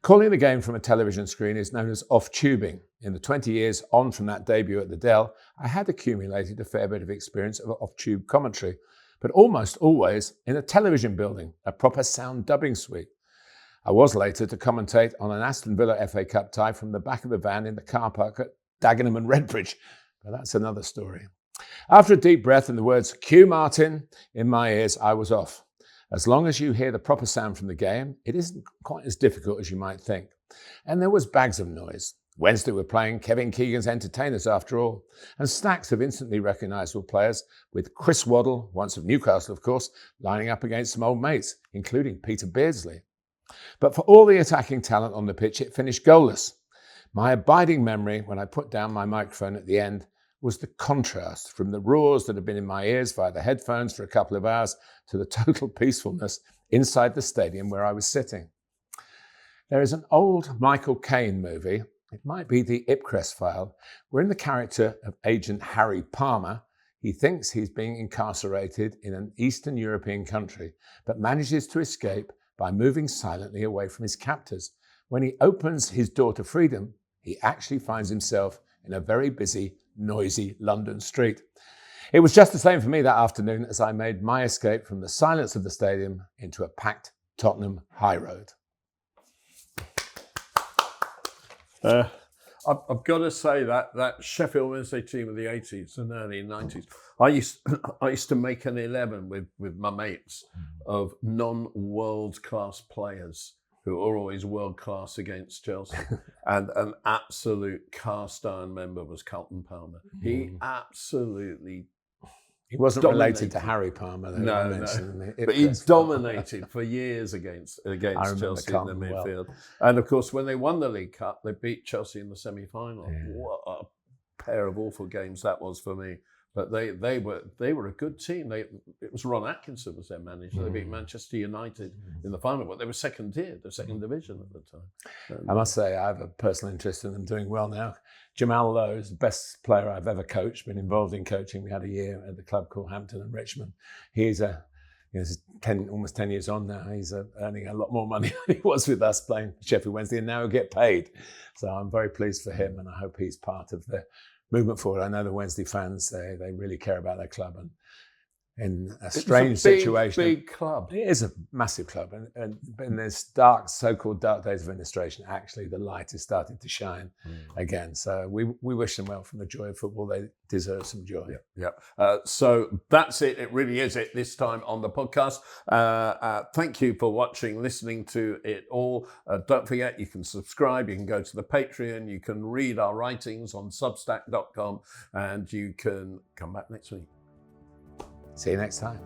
Calling the game from a television screen is known as off-tubing. In the 20 years on from that debut at the Dell, I had accumulated a fair bit of experience of off-tube commentary, but almost always in a television building, a proper sound dubbing suite. I was later to commentate on an Aston Villa FA Cup tie from the back of the van in the car park at Dagenham and Redbridge, but that's another story. After a deep breath and the words, "Cue Martin," in my ears, I was off. As long as you hear the proper sound from the game, it isn't quite as difficult as you might think. And there was bags of noise. Wednesday were playing Kevin Keegan's entertainers after all, and stacks of instantly recognisable players, with Chris Waddle, once of Newcastle of course, lining up against some old mates, including Peter Beardsley. But for all the attacking talent on the pitch, it finished goalless. My abiding memory when I put down my microphone at the end was the contrast from the roars that had been in my ears via the headphones for a couple of hours to the total peacefulness inside the stadium where I was sitting. There is an old Michael Caine movie, it might be the Ipcress File, wherein the character of Agent Harry Palmer, he thinks he's being incarcerated in an Eastern European country, but manages to escape by moving silently away from his captors. When he opens his door to freedom, he actually finds himself in a very busy, noisy London street. It was just the same for me that afternoon as I made my escape from the silence of the stadium into a packed Tottenham high road. I've got to say that Sheffield Wednesday team of the 80s and early 90s, I used to make an 11 with my mates of non-world class players who are always world class against Chelsea. And an absolute cast iron member was Carlton Palmer. He absolutely He wasn't dominated. related to Harry Palmer, though. No. But he dominated for years against Chelsea in the midfield. Well. And of course, when they won the League Cup, they beat Chelsea in the semi-final. Yeah. What a pair of awful games that was for me. But they were a good team. It was Ron Atkinson was their manager. They beat Manchester United in the final, but they were second tier, the second division at the time. I must say, I have a personal interest in them doing well now. Jamal Lowe is the best player I've ever coached, been involved in coaching. We had a year at the club called Hampton and Richmond. He's almost 10 years on now. He's earning a lot more money than he was with us playing Sheffield Wednesday, and now he'll get paid. So I'm very pleased for him, and I hope he's part of the movement forward. I know the Wednesday fans, they really care about their club, and in a strange situation. Big club. It is a massive club, and in this so-called dark days of administration, actually the light is starting to shine again. So we wish them well from the joy of football. They deserve some joy. Yeah. So that's it. It really is it this time on the podcast. Thank you for watching, listening to it all. Don't forget, you can subscribe, you can go to the Patreon, you can read our writings on substack.com, and you can come back next week. See you next time.